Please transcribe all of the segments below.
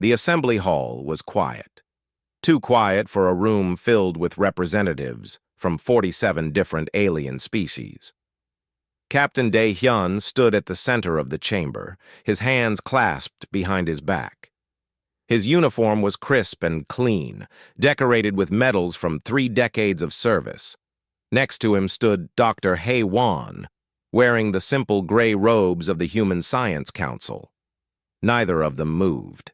The assembly hall was quiet. Too quiet for a room filled with representatives from 47 different alien species. Captain Dae-hyun stood at the center of the chamber, his hands clasped behind his back. His uniform was crisp and clean, decorated with medals from 3 decades of service. Next to him stood Dr. Hae-won, wearing the simple gray robes of the Human Science Council. Neither of them moved.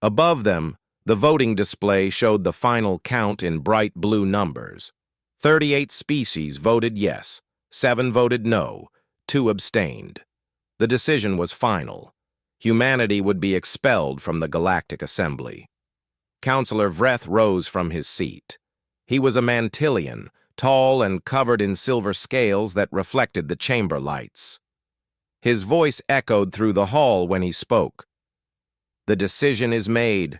Above them, the voting display showed the final count in bright blue numbers. 38 species voted yes, 7 voted no, 2 abstained. The decision was final. Humanity would be expelled from the Galactic Assembly. Counselor Vreth rose from his seat. He was a Mantillion, tall and covered in silver scales that reflected the chamber lights. His voice echoed through the hall when he spoke. The decision is made.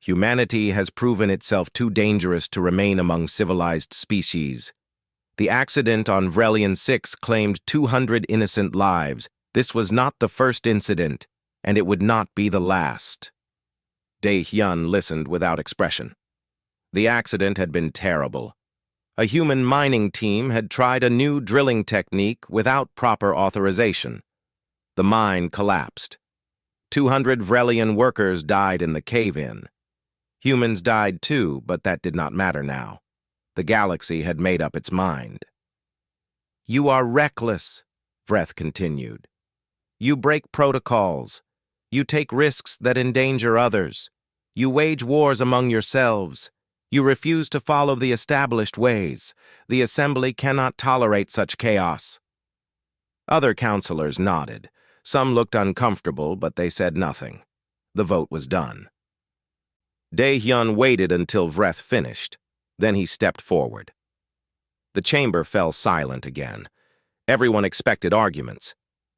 Humanity has proven itself too dangerous to remain among civilized species. The accident on Vrelian 6 claimed 200 innocent lives. This was not the first incident, and it would not be the last. Dae-hyun listened without expression. The accident had been terrible. A human mining team had tried a new drilling technique without proper authorization. The mine collapsed. 200 Vrelian workers died in the cave-in. Humans died too, but that did not matter now. The galaxy had made up its mind. You are reckless, Vreth continued. You break protocols. You take risks that endanger others. You wage wars among yourselves. You refuse to follow the established ways. The Assembly cannot tolerate such chaos. Other counselors nodded. Some looked uncomfortable, but they said nothing. The vote was done. Dae-hyun waited until Vreth finished. Then he stepped forward. The chamber fell silent again. Everyone expected arguments.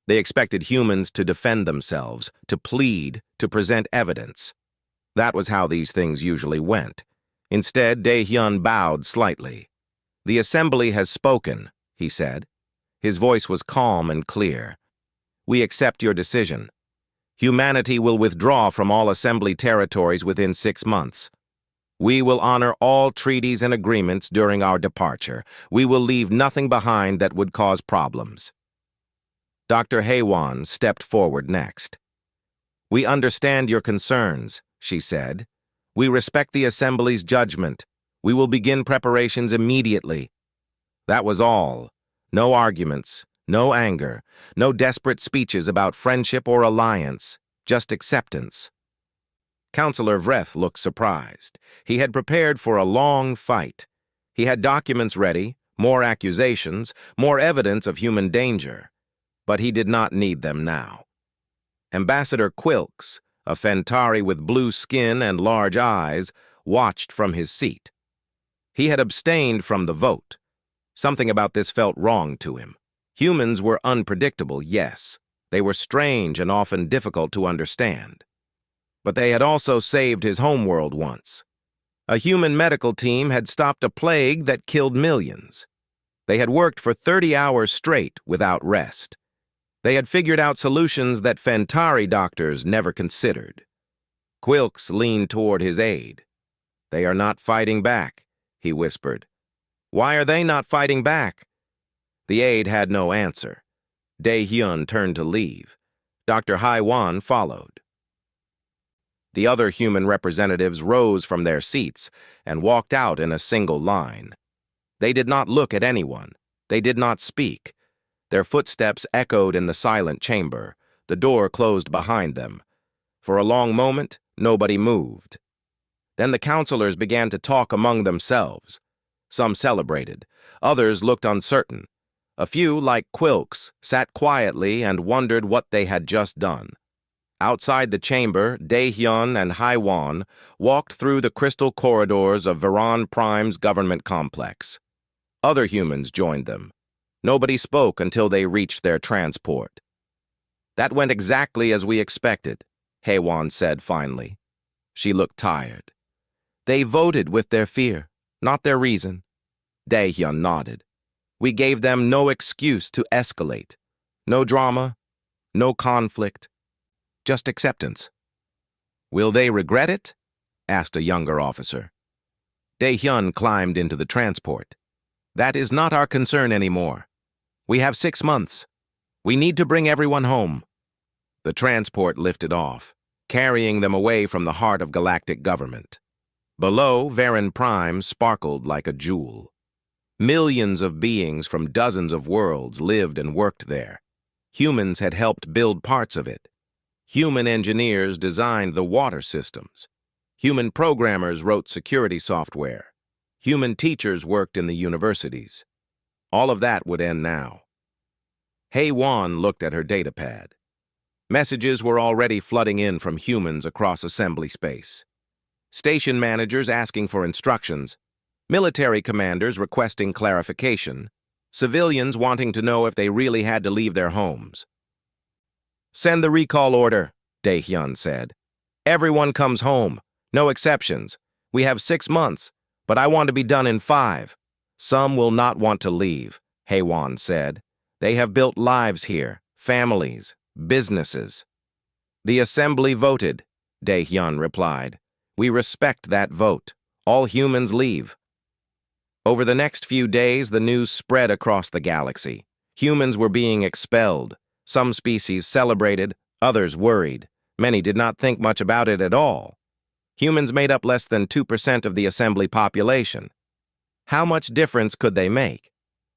They expected humans to defend themselves, to plead, to present evidence. That was how these things usually went. Instead, Dae-hyun bowed slightly. The Assembly has spoken, he said. His voice was calm and clear. We accept your decision. Humanity will withdraw from all Assembly territories within 6 months. We will honor all treaties and agreements during our departure. We will leave nothing behind that would cause problems. Dr. Hae-won stepped forward next. We understand your concerns, she said. We respect the Assembly's judgment. We will begin preparations immediately. That was all. No arguments, no anger, no desperate speeches about friendship or alliance, just acceptance. Counselor Vreth looked surprised. He had prepared for a long fight. He had documents ready, more accusations, more evidence of human danger. But he did not need them now. Ambassador Quilks, a Fentari with blue skin and large eyes, watched from his seat. He had abstained from the vote. Something about this felt wrong to him. Humans were unpredictable, yes. They were strange and often difficult to understand. But they had also saved his homeworld once. A human medical team had stopped a plague that killed millions. They had worked for 30 hours straight without rest. They had figured out solutions that Fentari doctors never considered. Quilks leaned toward his aide. They are not fighting back, he whispered. Why are they not fighting back? The aide had no answer. Dae-hyun turned to leave. Dr. Hae-won followed. The other human representatives rose from their seats and walked out in a single line. They did not look at anyone. They did not speak. Their footsteps echoed in the silent chamber. The door closed behind them. For a long moment, nobody moved. Then the counselors began to talk among themselves. Some celebrated. Others looked uncertain. A few, like Quilks, sat quietly and wondered what they had just done. Outside the chamber, Dae-hyun and Hae-won walked through the crystal corridors of Veron Prime's government complex. Other humans joined them. Nobody spoke until they reached their transport. That went exactly as we expected, Hae-won said finally. She looked tired. They voted with their fear, not their reason. Dae-hyun nodded. We gave them no excuse to escalate. No drama, no conflict, just acceptance. Will they regret it? Asked a younger officer. Dae-hyun climbed into the transport. That is not our concern anymore. We have 6 months. We need to bring everyone home. The transport lifted off, carrying them away from the heart of galactic government. Below, Varen Prime sparkled like a jewel. Millions of beings from dozens of worlds lived and worked there. Humans had helped build parts of it. Human engineers designed the water systems. Human programmers wrote security software. Human teachers worked in the universities. All of that would end now. Hae-won looked at her datapad. Messages were already flooding in from humans across assembly space. Station managers asking for instructions, military commanders requesting clarification, civilians wanting to know if they really had to leave their homes. Send the recall order, Dae-hyun said. Everyone comes home, no exceptions. We have 6 months, but I want to be done in 5. Some will not want to leave, Hae-won said. They have built lives here, families, businesses. The assembly voted, Dae-hyun replied. We respect that vote. All humans leave. Over the next few days, the news spread across the galaxy. Humans were being expelled. Some species celebrated, others worried. Many did not think much about it at all. Humans made up less than 2% of the assembly population. How much difference could they make?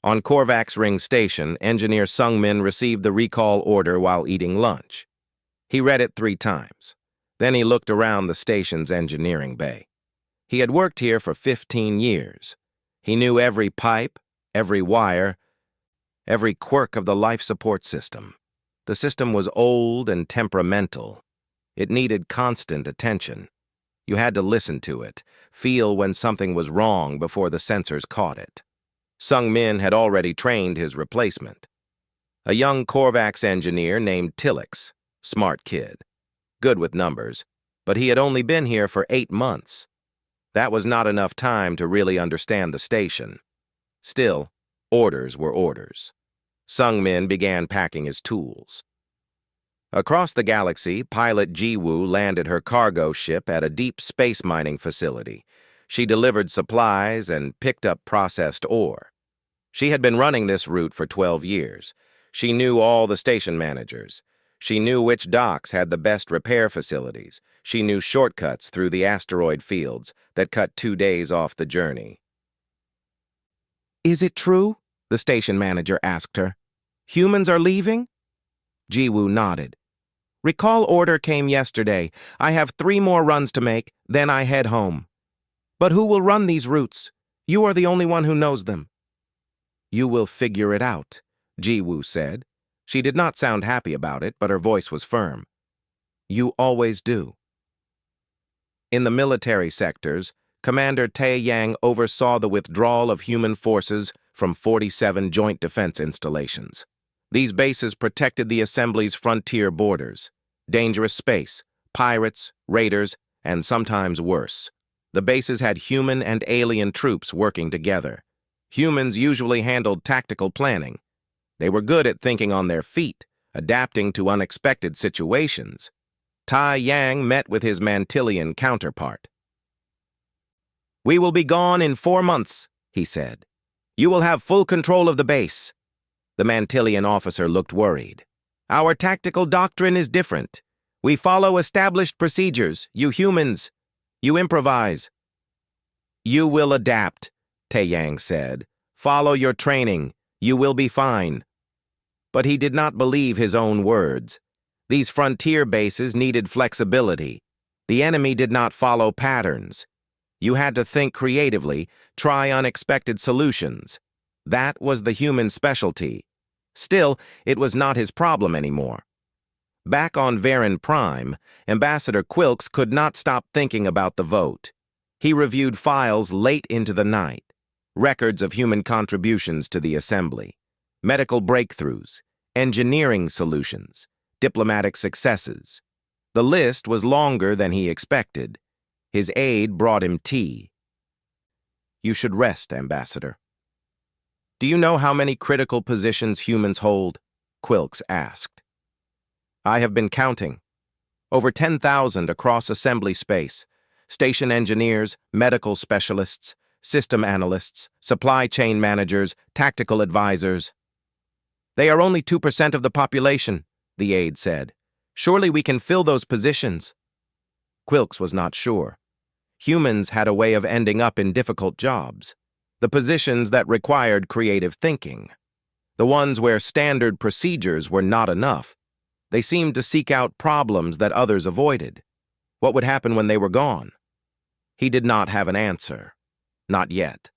On Korvax Ring Station, engineer Sung-min received the recall order while eating lunch. He read it 3 times. Then he looked around the station's engineering bay. He had worked here for 15 years. He knew every pipe, every wire, every quirk of the life support system. The system was old and temperamental. It needed constant attention. You had to listen to it, feel when something was wrong before the sensors caught it. Sung-min had already trained his replacement. A young Korvax engineer named Tillix, smart kid. Good with numbers, but he had only been here for 8 months. That was not enough time to really understand the station. Still, orders were orders. Sung-min began packing his tools. Across the galaxy, pilot Ji-woo landed her cargo ship at a deep space mining facility. She delivered supplies and picked up processed ore. She had been running this route for 12 years. She knew all the station managers. She knew which docks had the best repair facilities. She knew shortcuts through the asteroid fields that cut 2 days off the journey. Is it true? The station manager asked her. Humans are leaving? Ji-woo nodded. Recall order came yesterday. I have 3 more runs to make, then I head home. But who will run these routes? You are the only one who knows them. You will figure it out, Ji-woo said. She did not sound happy about it, but her voice was firm. You always do. In the military sectors, Commander Tae-yang oversaw the withdrawal of human forces from 47 joint defense installations. These bases protected the Assembly's frontier borders. Dangerous space, pirates, raiders, and sometimes worse. The bases had human and alien troops working together. Humans usually handled tactical planning. They were good at thinking on their feet, adapting to unexpected situations. Tai-yang met with his Mantillian counterpart. We will be gone in 4 months, he said. You will have full control of the base. The Mantillian officer looked worried. Our tactical doctrine is different. We follow established procedures, you humans. You improvise. You will adapt, Tae-yang said. Follow your training. You will be fine. But he did not believe his own words. These frontier bases needed flexibility. The enemy did not follow patterns. You had to think creatively, try unexpected solutions. That was the human specialty. Still, it was not his problem anymore. Back on Varen Prime, Ambassador Quilks could not stop thinking about the vote. He reviewed files late into the night, records of human contributions to the Assembly, medical breakthroughs, engineering solutions, diplomatic successes. The list was longer than he expected. His aide brought him tea. You should rest, Ambassador. Do you know how many critical positions humans hold? Quilks asked. I have been counting. Over 10,000 across assembly space. Station engineers, medical specialists, system analysts, supply chain managers, tactical advisors. They are only 2% of the population, the aide said. Surely we can fill those positions. Quilks was not sure. Humans had a way of ending up in difficult jobs. The positions that required creative thinking. The ones where standard procedures were not enough. They seemed to seek out problems that others avoided. What would happen when they were gone? He did not have an answer. Not yet.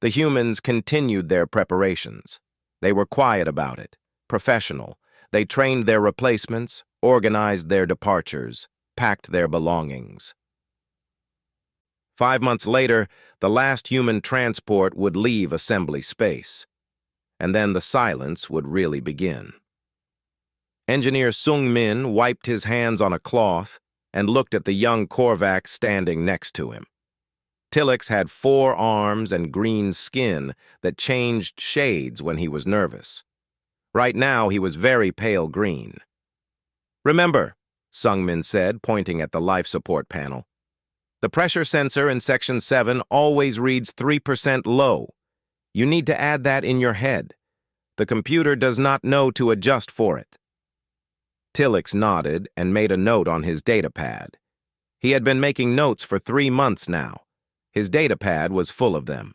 The humans continued their preparations. They were quiet about it, professional. They trained their replacements, organized their departures, packed their belongings. 5 months later, the last human transport would leave assembly space. And then the silence would really begin. Engineer Sung Min wiped his hands on a cloth and looked at the young Korvac standing next to him. Tillix had 4 arms and green skin that changed shades when he was nervous. Right now, he was very pale green. "Remember," Sung Min said, pointing at the life support panel, "the pressure sensor in Section 7 always reads 3% low. You need to add that in your head. The computer does not know to adjust for it." Tillix nodded and made a note on his datapad. He had been making notes for 3 months now. His datapad was full of them.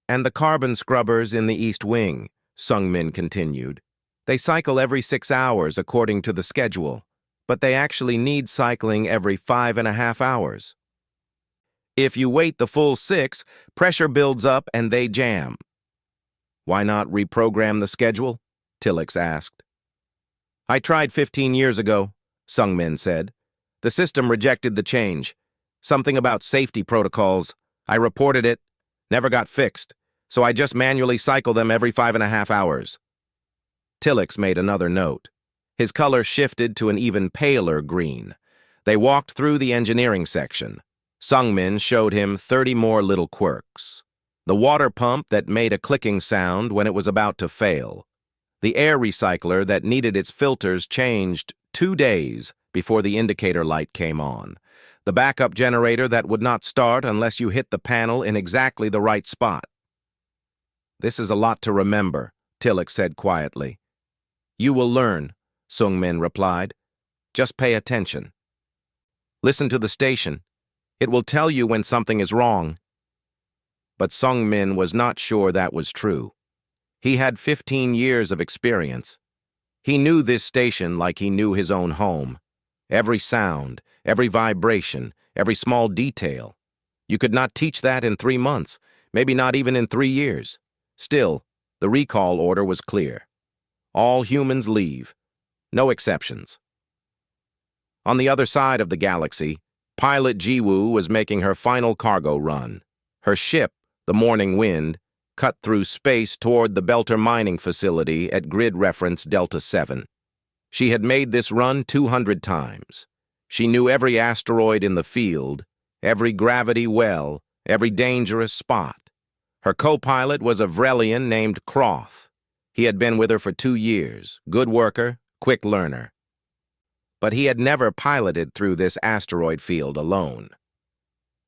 "And the carbon scrubbers in the East Wing," Sung Min continued. "They cycle every 6 hours according to the schedule, but they actually need cycling every 5.5 hours. If you wait the full 6, pressure builds up and they jam." "Why not reprogram the schedule?" Tillix asked. "I tried 15 years ago," Sung Min said. "The system rejected the change. Something about safety protocols. I reported it, never got fixed, so I just manually cycle them every 5.5 hours. Tillix made another note. His color shifted to an even paler green. They walked through the engineering section. Sung Min showed him 30 more little quirks. The water pump that made a clicking sound when it was about to fail. The air recycler that needed its filters changed 2 days before the indicator light came on. The backup generator that would not start unless you hit the panel in exactly the right spot. "This is a lot to remember," Tillix said quietly. "You will learn," Sung Min replied. "Just pay attention. Listen to the station. It will tell you when something is wrong." But Sung Min was not sure that was true. He had 15 years of experience. He knew this station like he knew his own home. Every sound, every vibration, every small detail. You could not teach that in 3 months, maybe not even in 3 years. Still, the recall order was clear. All humans leave. No exceptions. On the other side of the galaxy, pilot Jiwoo was making her final cargo run. Her ship, the Morning Wind, cut through space toward the Belter mining facility at grid reference Delta 7. She had made this run 200 times. She knew every asteroid in the field, every gravity well, every dangerous spot. Her co-pilot was a Vrelian named Croth. He had been with her for 2 years, good worker, quick learner. But he had never piloted through this asteroid field alone.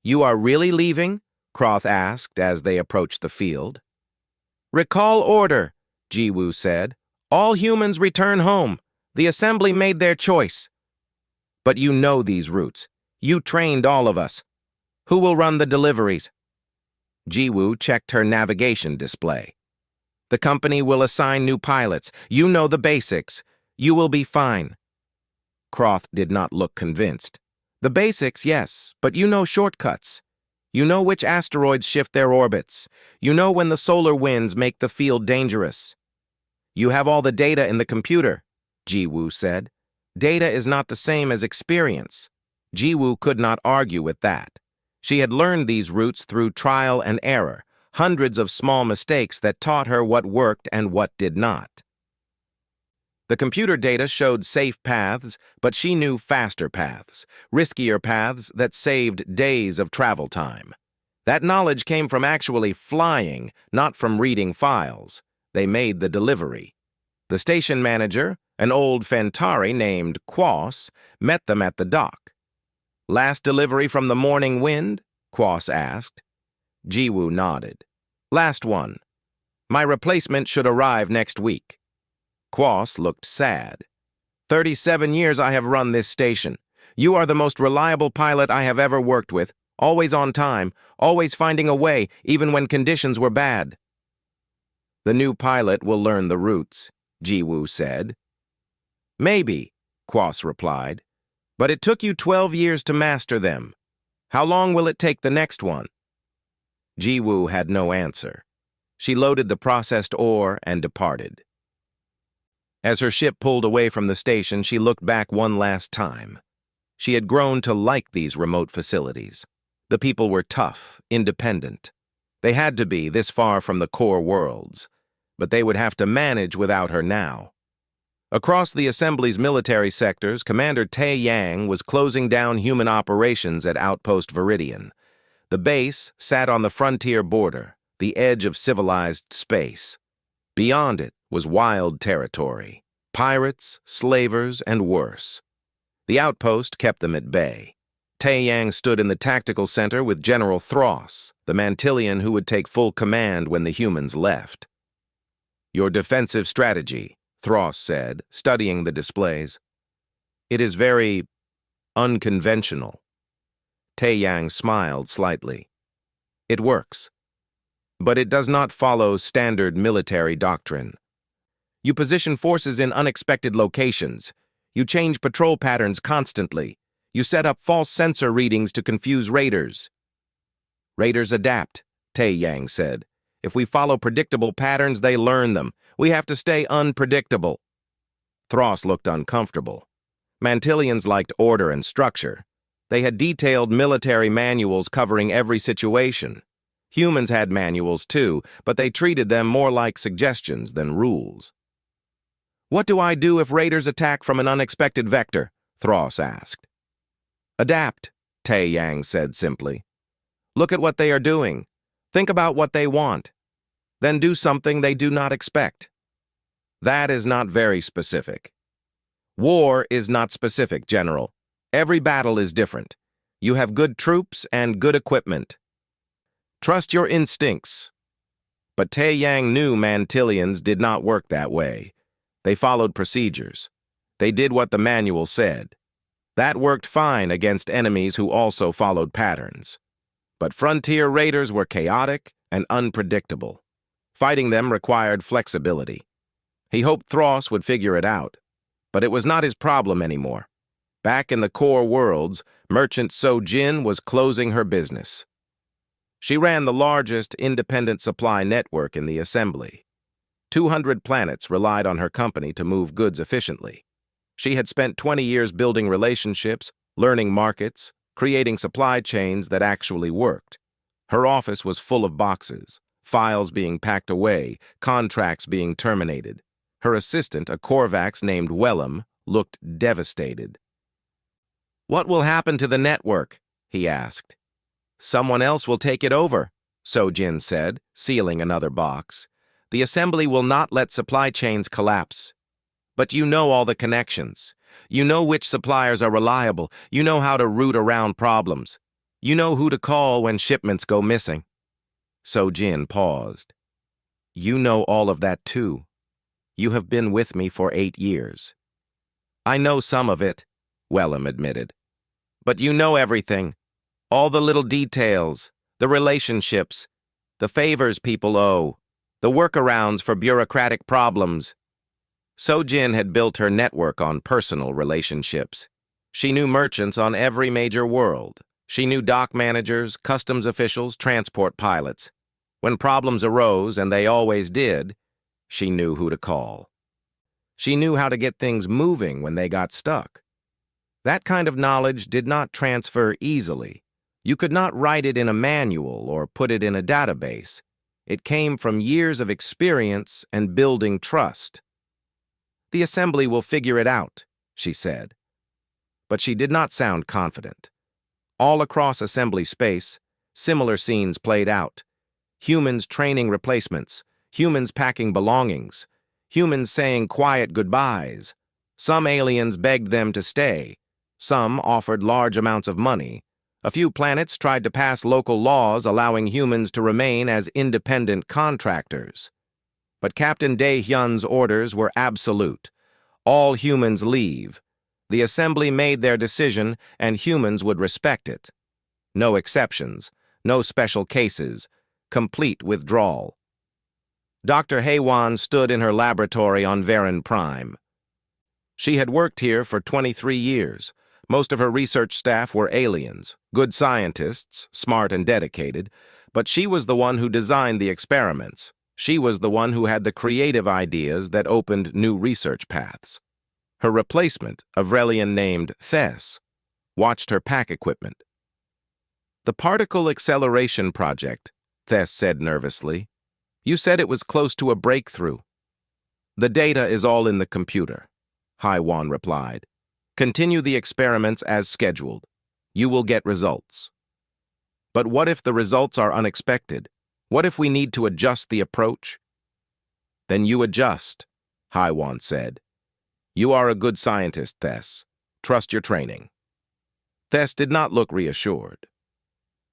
"You are really leaving?" Croth asked as they approached the field. "Recall order," Jiwoo said. "All humans return home. The assembly made their choice." "But you know these routes. You trained all of us. Who will run the deliveries?" Jiwoo checked her navigation display. "The company will assign new pilots. You know the basics. You will be fine." Croth did not look convinced. "The basics, yes, but you know shortcuts. You know which asteroids shift their orbits. You know when the solar winds make the field dangerous." "You have all the data in the computer," Jiwoo said. "Data is not the same as experience." Jiwoo could not argue with that. She had learned these routes through trial and error, hundreds of small mistakes that taught her what worked and what did not. The computer data showed safe paths, but she knew faster paths, riskier paths that saved days of travel time. That knowledge came from actually flying, not from reading files. They made the delivery. The station manager, An old Fentari named Quoss met them at the dock. "Last delivery from the morning wind?" Quoss asked. Jiwoo nodded. "Last one. My replacement should arrive next week." Quoss looked sad. 37 years I have run this station. You are the most reliable pilot I have ever worked with, always on time, always finding a way, even when conditions were bad." "The new pilot will learn the routes," Jiwoo said. "Maybe," Quoss replied, "but it took you 12 years to master them. How long will it take the next one?" Jiwoo had no answer. She loaded the processed ore and departed. As her ship pulled away from the station, she looked back one last time. She had grown to like these remote facilities. The people were tough, independent. They had to be this far from the core worlds, but they would have to manage without her now. Across the Assembly's military sectors, Commander Tae Yang was closing down human operations at Outpost Viridian. The base sat on the frontier border, the edge of civilized space. Beyond it was wild territory, pirates, slavers, and worse. The outpost kept them at bay. Tae Yang stood in the tactical center with General Thross, the Mantillion who would take full command when the humans left. "Your defensive strategy," Thross said, studying the displays. "It is very unconventional." Tae Yang smiled slightly. "It works. But it does not follow standard military doctrine. You position forces in unexpected locations. You change patrol patterns constantly. You set up false sensor readings to confuse raiders." "Raiders adapt," Tae Yang said. "If we follow predictable patterns, they learn them. We have to stay unpredictable." Thross looked uncomfortable. Mantillions liked order and structure. They had detailed military manuals covering every situation. Humans had manuals too, but they treated them more like suggestions than rules. "What do I do if raiders attack from an unexpected vector?" Thross asked. "Adapt," Tae Yang said simply. "Look at what they are doing. Think about what they want. Then do something they do not expect." "That is not very specific." "War is not specific, General. Every battle is different. You have good troops and good equipment. Trust your instincts." But Tae Yang knew Mantillions did not work that way. They followed procedures. They did what the manual said. That worked fine against enemies who also followed patterns. But frontier raiders were chaotic and unpredictable. Fighting them required flexibility. He hoped Thross would figure it out, but it was not his problem anymore. Back in the core worlds, Merchant So-Jin was closing her business. She ran the largest independent supply network in the Assembly. 200 planets relied on her company to move goods efficiently. She had spent 20 years building relationships, learning markets, creating supply chains that actually worked. Her office was full of boxes, files being packed away, contracts being terminated. Her assistant, a Korvax named Wellham, looked devastated. "What will happen to the network?" he asked. "Someone else will take it over," So-Jin said, sealing another box. "The Assembly will not let supply chains collapse. But you know all the connections. You know which suppliers are reliable. You know how to route around problems. You know who to call when shipments go missing." So-Jin paused. "You know all of that too. You have been with me for 8 years." "I know some of it," Wellham admitted. "But you know everything. All the little details, the relationships, the favors people owe, the workarounds for bureaucratic problems." So-Jin had built her network on personal relationships. She knew merchants on every major world. She knew dock managers, customs officials, transport pilots. When problems arose, and they always did, she knew who to call. She knew how to get things moving when they got stuck. That kind of knowledge did not transfer easily. You could not write it in a manual or put it in a database. It came from years of experience and building trust. "The Assembly will figure it out," she said. But she did not sound confident. All across Assembly space, similar scenes played out. Humans training replacements, humans packing belongings, humans saying quiet goodbyes, Some aliens begged them to stay. Some offered large amounts of money. A few planets tried to pass local laws allowing humans to remain as independent contractors. But Captain Dae-hyun's orders were absolute. All humans leave. The Assembly made their decision, and humans would respect it. No exceptions, no special cases, complete withdrawal. Dr. Haewon stood in her laboratory on Varen Prime. She had worked here for 23 years. Most of her research staff were aliens, good scientists, smart and dedicated, but she was the one who designed the experiments. She was the one who had the creative ideas that opened new research paths. Her replacement, a Vrelian named Thes, watched her pack equipment. "The particle acceleration project," Thes said nervously. "You said it was close to a breakthrough." "The data is all in the computer," Haewon replied. "Continue the experiments as scheduled. You will get results." "But what if the results are unexpected? What if we need to adjust the approach?" "Then you adjust," Haewon said. "You are a good scientist, Thes. Trust your training." Thes did not look reassured.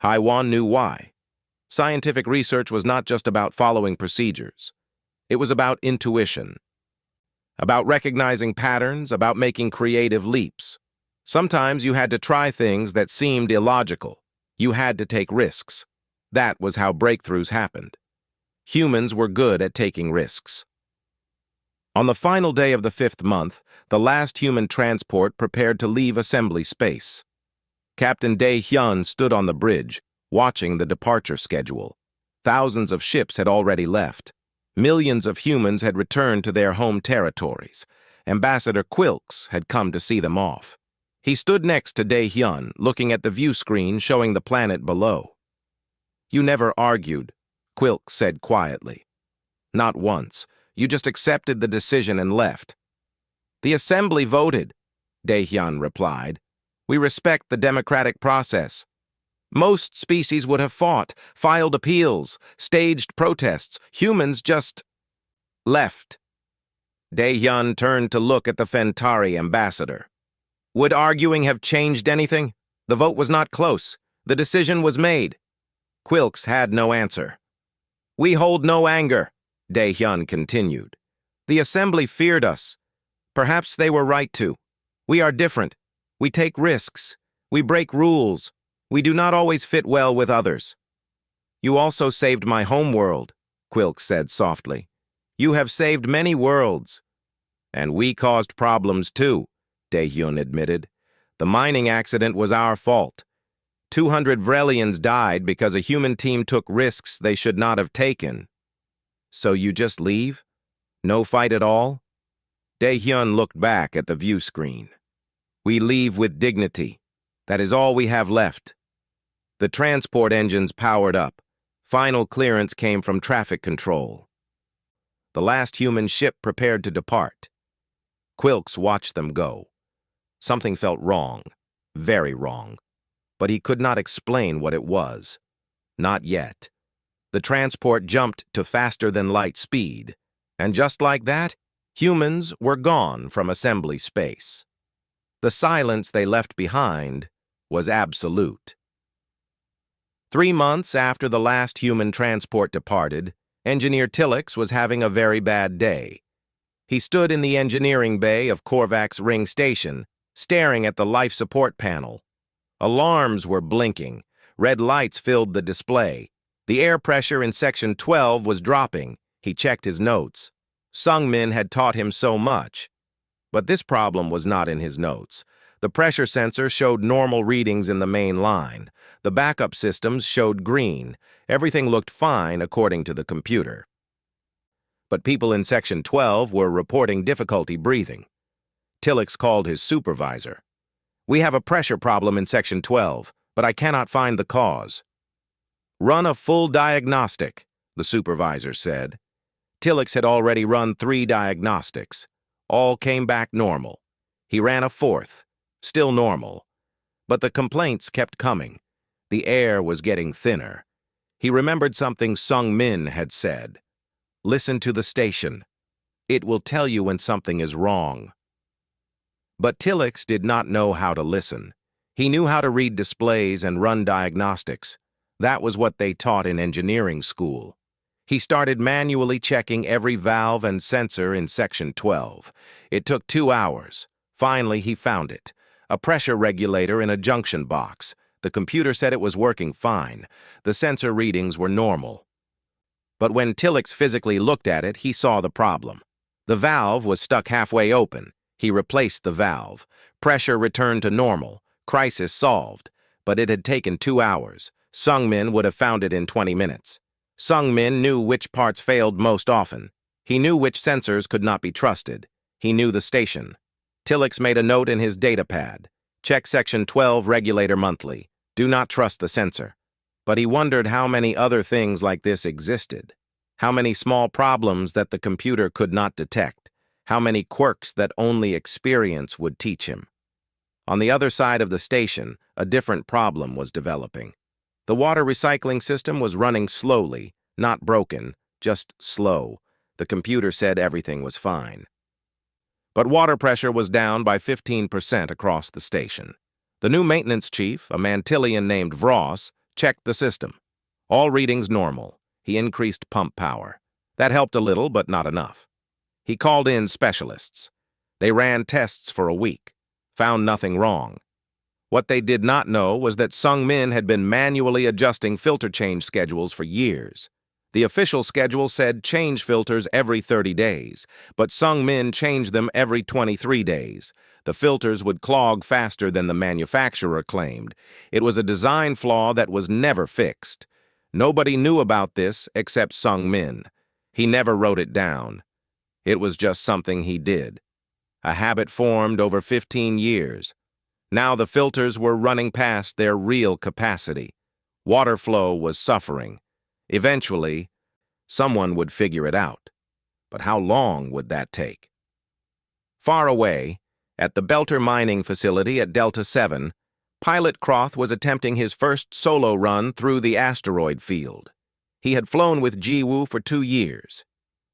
Haewon knew why. Scientific research was not just about following procedures. It was about intuition. About recognizing patterns, about making creative leaps. Sometimes you had to try things that seemed illogical. You had to take risks. That was how breakthroughs happened. Humans were good at taking risks. On the final day of the 5th month, the last human transport prepared to leave assembly space. Captain Dae-hyun stood on the bridge, watching the departure schedule. Thousands of ships had already left. Millions of humans had returned to their home territories. Ambassador Quilks had come to see them off. He stood next to Dae-hyun, looking at the view screen showing the planet below. "You never argued," Quilks said quietly. "Not once. You just accepted the decision and left." "The Assembly voted," Dae-hyun replied. "We respect the democratic process. Most species would have fought, filed appeals, staged protests. Humans just left." Dae-hyun turned to look at the Fentari ambassador. "Would arguing have changed anything? The vote was not close. The decision was made." Quilks had no answer. "We hold no anger," Dae-hyun continued. "The Assembly feared us. Perhaps they were right to. We are different. We take risks. We break rules. We do not always fit well with others." "You also saved my home world," Quilks said softly. "You have saved many worlds." "And we caused problems too," Dae-hyun admitted. "The mining accident was our fault. 200 Vrelians died because a human team took risks they should not have taken." "So you just leave? No fight at all?" Dae-hyun looked back at the view screen. "We leave with dignity. That is all we have left." The transport engines powered up. Final clearance came from traffic control. The last human ship prepared to depart. Quilks watched them go. Something felt wrong, very wrong, but he could not explain what it was. Not yet. The transport jumped to faster-than-light speed, and just like that, humans were gone from assembly space. The silence they left behind was absolute. 3 months after the last human transport departed, Engineer Tillix was having a very bad day. He stood in the engineering bay of Korvac's Ring Station, staring at the life support panel. Alarms were blinking. Red lights filled the display. The air pressure in Section 12 was dropping. He checked his notes. Sungmin had taught him so much. But this problem was not in his notes. The pressure sensor showed normal readings in the main line. The backup systems showed green. Everything looked fine according to the computer. But people in Section 12 were reporting difficulty breathing. Tillix called his supervisor. "We have a pressure problem in Section 12, but I cannot find the cause." "Run a full diagnostic," the supervisor said. Tillix had already run 3 diagnostics. All came back normal. He ran a 4th, still normal. But the complaints kept coming. The air was getting thinner. He remembered something Sung Min had said. "Listen to the station. It will tell you when something is wrong." But Tillix did not know how to listen. He knew how to read displays and run diagnostics. That was what they taught in engineering school. He started manually checking every valve and sensor in Section 12. It took 2 hours. Finally, he found it. A pressure regulator in a junction box. The computer said it was working fine. The sensor readings were normal. But when Tillix physically looked at it, he saw the problem. The valve was stuck halfway open. He replaced the valve. Pressure returned to normal. Crisis solved. But it had taken 2 hours. Sung-min would have found it in 20 minutes. Sung-min knew which parts failed most often. He knew which sensors could not be trusted. He knew the station. Tillix made a note in his data pad. Check Section 12 regulator monthly. Do not trust the sensor. But he wondered how many other things like this existed. How many small problems that the computer could not detect. How many quirks that only experience would teach him. On the other side of the station, a different problem was developing. The water recycling system was running slowly, not broken, just slow. The computer said everything was fine. But water pressure was down by 15% across the station. The new maintenance chief, a Mantillian named Vross, checked the system. All readings normal. He increased pump power. That helped a little, but not enough. He called in specialists. They ran tests for a week, found nothing wrong. What they did not know was that Sung-min had been manually adjusting filter change schedules for years. The official schedule said change filters every 30 days, but Sung-min changed them every 23 days. The filters would clog faster than the manufacturer claimed. It was a design flaw that was never fixed. Nobody knew about this except Sung-min. He never wrote it down. It was just something he did. A habit formed over 15 years. Now the filters were running past their real capacity. Water flow was suffering. Eventually, someone would figure it out. But how long would that take? Far away, at the Belter mining facility at Delta 7, Pilot Croth was attempting his first solo run through the asteroid field. He had flown with Ji-woo for 2 years.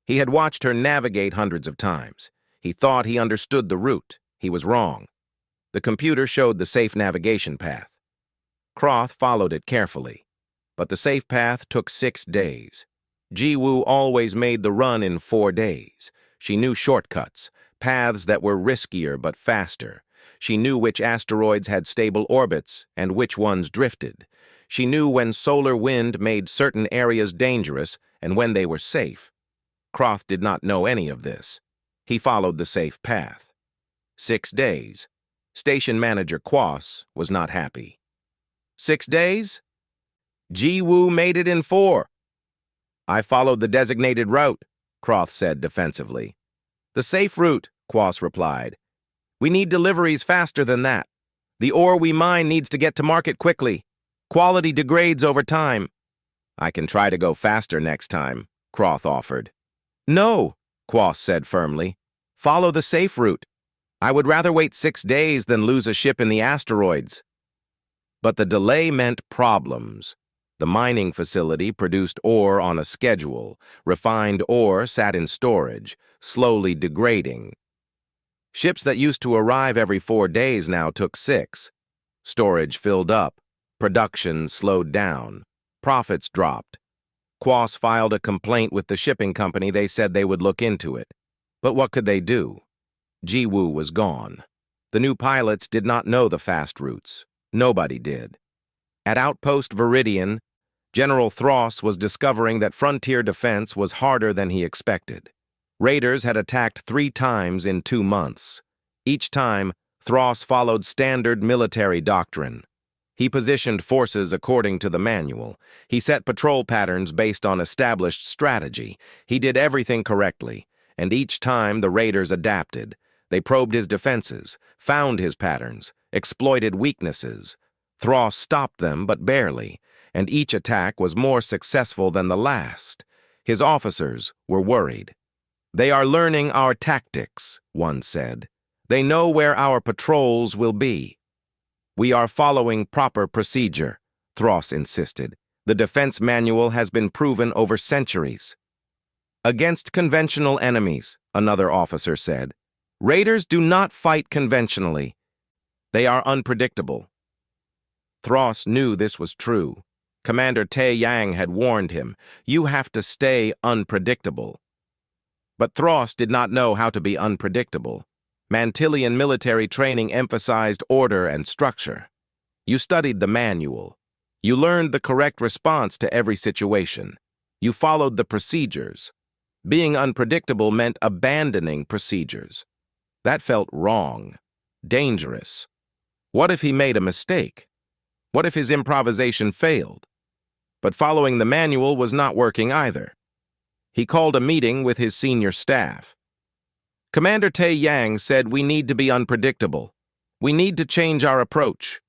He had watched her navigate hundreds of times. He thought he understood the route. He was wrong. The computer showed the safe navigation path. Croth followed it carefully, but the safe path took 6 days. Ji-woo always made the run in 4 days. She knew shortcuts, paths that were riskier but faster. She knew which asteroids had stable orbits and which ones drifted. She knew when solar wind made certain areas dangerous and when they were safe. Croth did not know any of this. He followed the safe path. 6 days. Station manager Quas was not happy. 6 days? Ji-woo made it in 4. I followed the designated route, Croth said defensively. The safe route, Quas replied. We need deliveries faster than that. The ore we mine needs to get to market quickly. Quality degrades over time. I can try to go faster next time, Croth offered. No, Quas said firmly. Follow the safe route. I would rather wait 6 days than lose a ship in the asteroids. But the delay meant problems. The mining facility produced ore on a schedule. Refined ore sat in storage, slowly degrading. Ships that used to arrive every 4 days now took 6. Storage filled up. Production slowed down. Profits dropped. Quas filed a complaint with the shipping company. They said they would look into it. But what could they do? Ji-woo was gone. The new pilots did not know the fast routes. Nobody did. At Outpost Viridian, General Thross was discovering that frontier defense was harder than he expected. Raiders had attacked 3 times in 2 months. Each time, Thross followed standard military doctrine. He positioned forces according to the manual. He set patrol patterns based on established strategy. He did everything correctly, and each time the raiders adapted. They probed his defenses, found his patterns, exploited weaknesses. Thross stopped them, but barely, and each attack was more successful than the last. His officers were worried. They are learning our tactics, one said. They know where our patrols will be. We are following proper procedure, Thross insisted. The defense manual has been proven over centuries. Against conventional enemies, another officer said. Raiders do not fight conventionally. They are unpredictable. Thros knew this was true. Commander Tae Yang had warned him, "You have to stay unpredictable." But Thros did not know how to be unpredictable. Mantillian military training emphasized order and structure. You studied the manual. You learned the correct response to every situation. You followed the procedures. Being unpredictable meant abandoning procedures. That felt wrong, dangerous. What if he made a mistake? What if his improvisation failed? But following the manual was not working either. He called a meeting with his senior staff. Commander Tae Yang said, "We need to be unpredictable. We need to change our approach."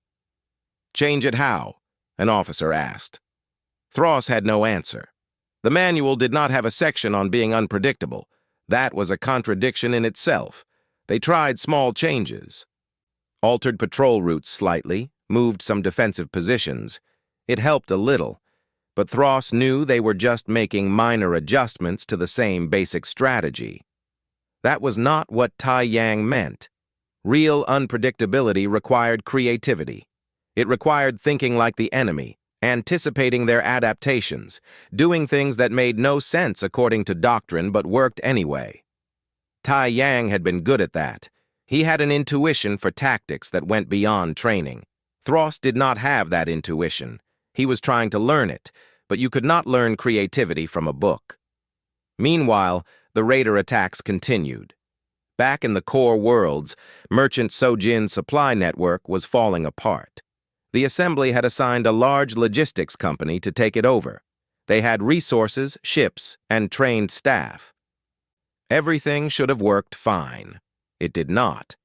"Change it how?" an officer asked. Thros had no answer. The manual did not have a section on being unpredictable. That was a contradiction in itself. They tried small changes. Altered patrol routes slightly, moved some defensive positions. It helped a little, but Thros knew they were just making minor adjustments to the same basic strategy. That was not what Tai Yang meant. Real unpredictability required creativity. It required thinking like the enemy, anticipating their adaptations, doing things that made no sense according to doctrine but worked anyway. Tai Yang had been good at that. He had an intuition for tactics that went beyond training. Thros did not have that intuition. He was trying to learn it, but you could not learn creativity from a book. Meanwhile, the raider attacks continued. Back in the core worlds, Merchant Sojin's supply network was falling apart. The Assembly had assigned a large logistics company to take it over. They had resources, ships, and trained staff. Everything should have worked fine. It did not.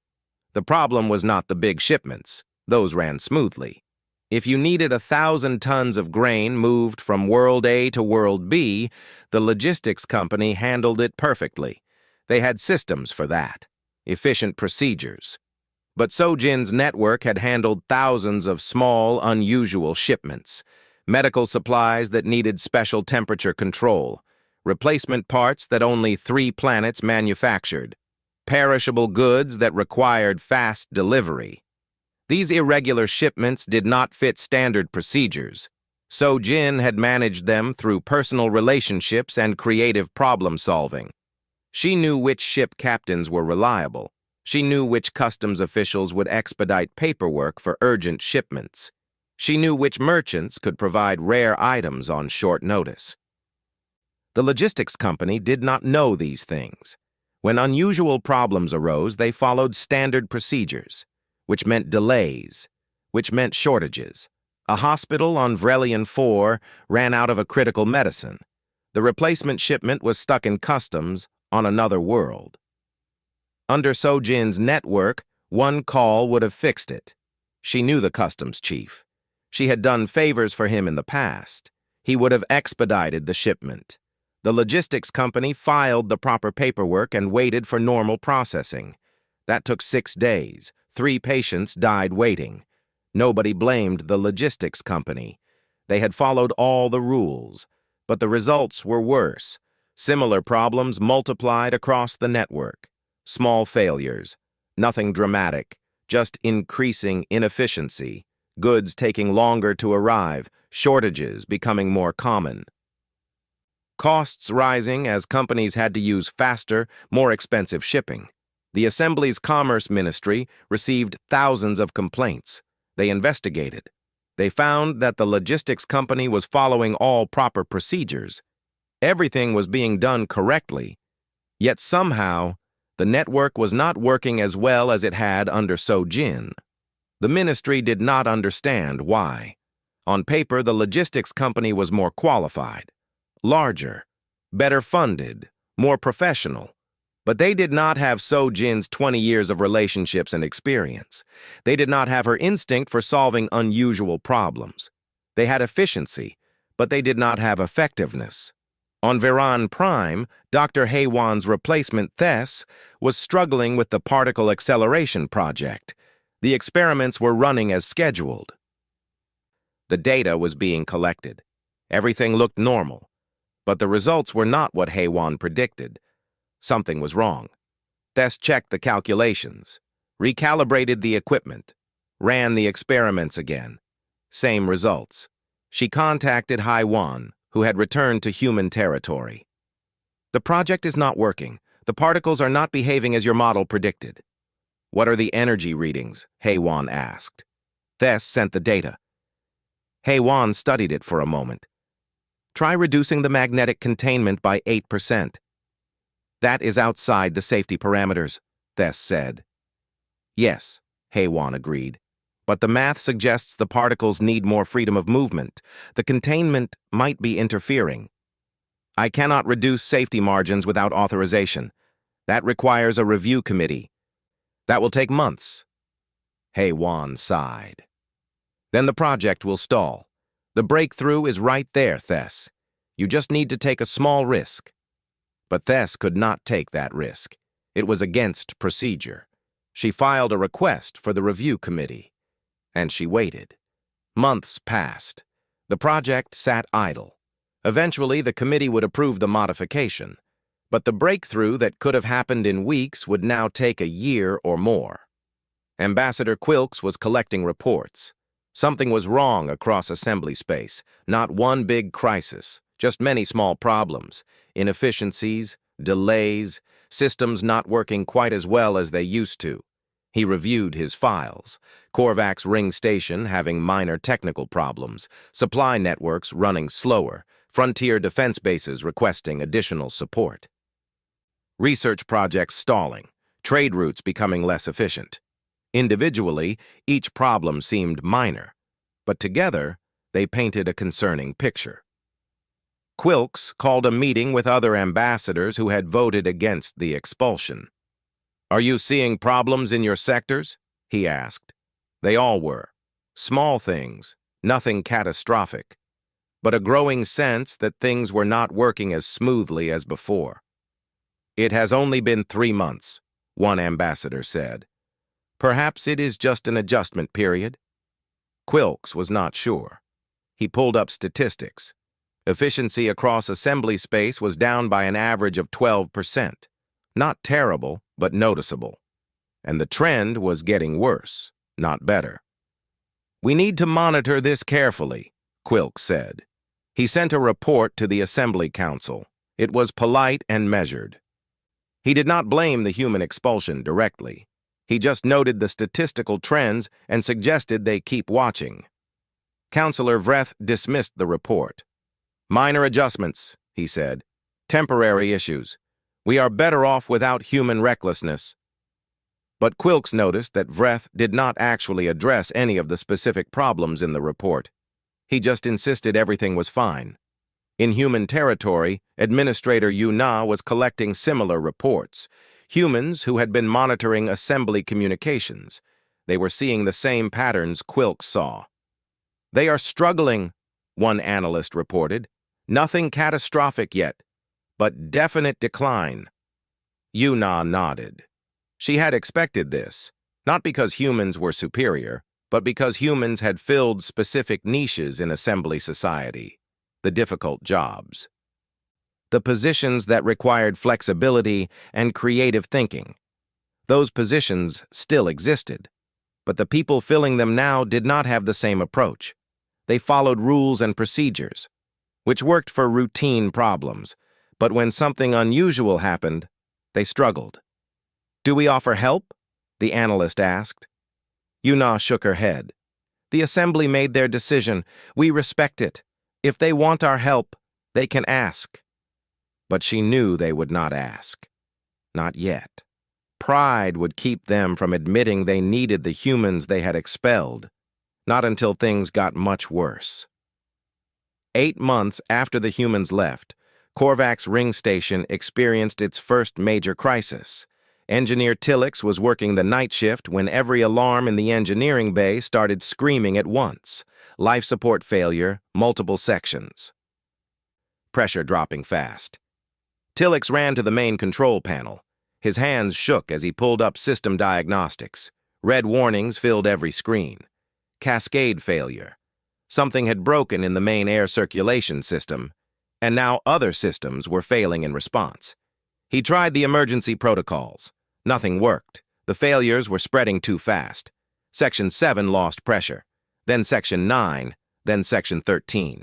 The problem was not the big shipments. Those ran smoothly. If you needed 1,000 tons of grain moved from World A to World B, the logistics company handled it perfectly. They had systems for that, efficient procedures. But Sojin's network had handled thousands of small, unusual shipments, medical supplies that needed special temperature control, replacement parts that only 3 planets manufactured, perishable goods that required fast delivery. These irregular shipments did not fit standard procedures. Sojin had managed them through personal relationships and creative problem-solving. She knew which ship captains were reliable. She knew which customs officials would expedite paperwork for urgent shipments. She knew which merchants could provide rare items on short notice. The logistics company did not know these things. When unusual problems arose, they followed standard procedures, which meant delays, which meant shortages. A hospital on Vrelian 4 ran out of a critical medicine. The replacement shipment was stuck in customs on another world. Under Sojin's network, one call would have fixed it. She knew the customs chief. She had done favors for him in the past. He would have expedited the shipment. The logistics company filed the proper paperwork and waited for normal processing. That took 6 days. 3 patients died waiting. Nobody blamed the logistics company. They had followed all the rules, but the results were worse. Similar problems multiplied across the network. Small failures, nothing dramatic, just increasing inefficiency, goods taking longer to arrive, shortages becoming more common. Costs rising as companies had to use faster, more expensive shipping. The Assembly's Commerce Ministry received thousands of complaints. They investigated. They found that the logistics company was following all proper procedures. Everything was being done correctly. Yet somehow, the network was not working as well as it had under Sojin. The ministry did not understand why. On paper, the logistics company was more qualified, larger, better funded, more professional. But they did not have Sojin's 20 years of relationships and experience. They did not have her instinct for solving unusual problems. They had efficiency, but they did not have effectiveness. On Viran Prime, Dr. Haywan's replacement Thess was struggling with the particle acceleration project. The experiments were running as scheduled. The data was being collected. Everything looked normal, but the results were not what Haywan predicted. Something was wrong. Tess checked the calculations, recalibrated the equipment, ran the experiments again. Same results. She contacted Haiwan, who had returned to human territory. The project is not working. The particles are not behaving as your model predicted. What are the energy readings? Haiwan asked. Tess sent the data. Haiwan studied it for a moment. Try reducing the magnetic containment by 8%. That is outside the safety parameters, Tess said. Yes, Haiwan agreed. But the math suggests the particles need more freedom of movement. The containment might be interfering. I cannot reduce safety margins without authorization. That requires a review committee. That will take months. Haiwan sighed. Then the project will stall. The breakthrough is right there, Tess. You just need to take a small risk. But Tess could not take that risk. It was against procedure. She filed a request for the review committee. And she waited. Months passed. The project sat idle. Eventually, the committee would approve the modification. But the breakthrough that could have happened in weeks would now take a year or more. Ambassador Quilks was collecting reports. Something was wrong across assembly space. Not one big crisis, just many small problems. Inefficiencies, delays, systems not working quite as well as they used to. He reviewed his files. Korvac's ring station having minor technical problems, supply networks running slower, frontier defense bases requesting additional support. Research projects stalling, trade routes becoming less efficient. Individually, each problem seemed minor, but together, they painted a concerning picture. Quilks called a meeting with other ambassadors who had voted against the expulsion. Are you seeing problems in your sectors? He asked. They all were. Small things, nothing catastrophic, but a growing sense that things were not working as smoothly as before. It has only been 3 months, one ambassador said. Perhaps it is just an adjustment period. Quilks was not sure. He pulled up statistics. Efficiency across assembly space was down by an average of 12%. Not terrible, but noticeable. And the trend was getting worse, not better. We need to monitor this carefully, Quilks said. He sent a report to the Assembly Council. It was polite and measured. He did not blame the human expulsion directly. He just noted the statistical trends and suggested they keep watching. Councillor Vreth dismissed the report. Minor adjustments, he said. Temporary issues. We are better off without human recklessness. But Quilks noticed that Vreth did not actually address any of the specific problems in the report. He just insisted everything was fine. In human territory, Administrator Yuna was collecting similar reports. Humans who had been monitoring assembly communications. They were seeing the same patterns Quilks saw. They are struggling, one analyst reported. Nothing catastrophic yet, but definite decline. Yuna nodded. She had expected this, not because humans were superior, but because humans had filled specific niches in assembly society, the difficult jobs. The positions that required flexibility and creative thinking. Those positions still existed, but the people filling them now did not have the same approach. They followed rules and procedures, which worked for routine problems, but when something unusual happened, they struggled. Do we offer help? The analyst asked. Yuna shook her head. The assembly made their decision. We respect it. If they want our help, they can ask. But she knew they would not ask. Not yet. Pride would keep them from admitting they needed the humans they had expelled. Not until things got much worse. 8 months after the humans left, Korvac's ring station experienced its first major crisis. Engineer Tillix was working the night shift when every alarm in the engineering bay started screaming at once. Life support failure, multiple sections. Pressure dropping fast. Tillix ran to the main control panel. His hands shook as he pulled up system diagnostics. Red warnings filled every screen. Cascade failure. Something had broken in the main air circulation system, and now other systems were failing in response. He tried the emergency protocols. Nothing worked. The failures were spreading too fast. Section 7 lost pressure. Then Section 9, then Section 13.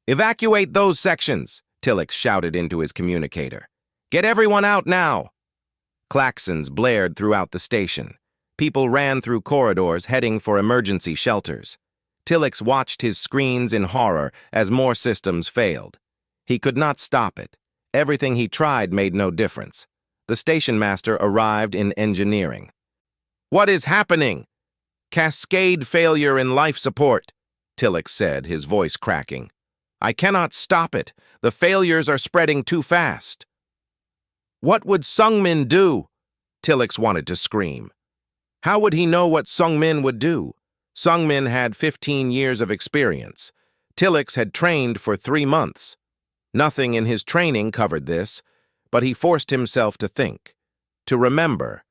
"Evacuate those sections," Tillix shouted into his communicator. "Get everyone out now." Klaxons blared throughout the station. People ran through corridors heading for emergency shelters. Tillix watched his screens in horror as more systems failed. He could not stop it. Everything he tried made no difference. The station master arrived in engineering. "What is happening?" "Cascade failure in life support," Tillix said, his voice cracking. "I cannot stop it. The failures are spreading too fast." "What would Sungmin do?" Tillix wanted to scream. How would he know what Sungmin would do? Sungmin had 15 years of experience. Tillix had trained for 3 months. Nothing in his training covered this, but he forced himself to think, to remember.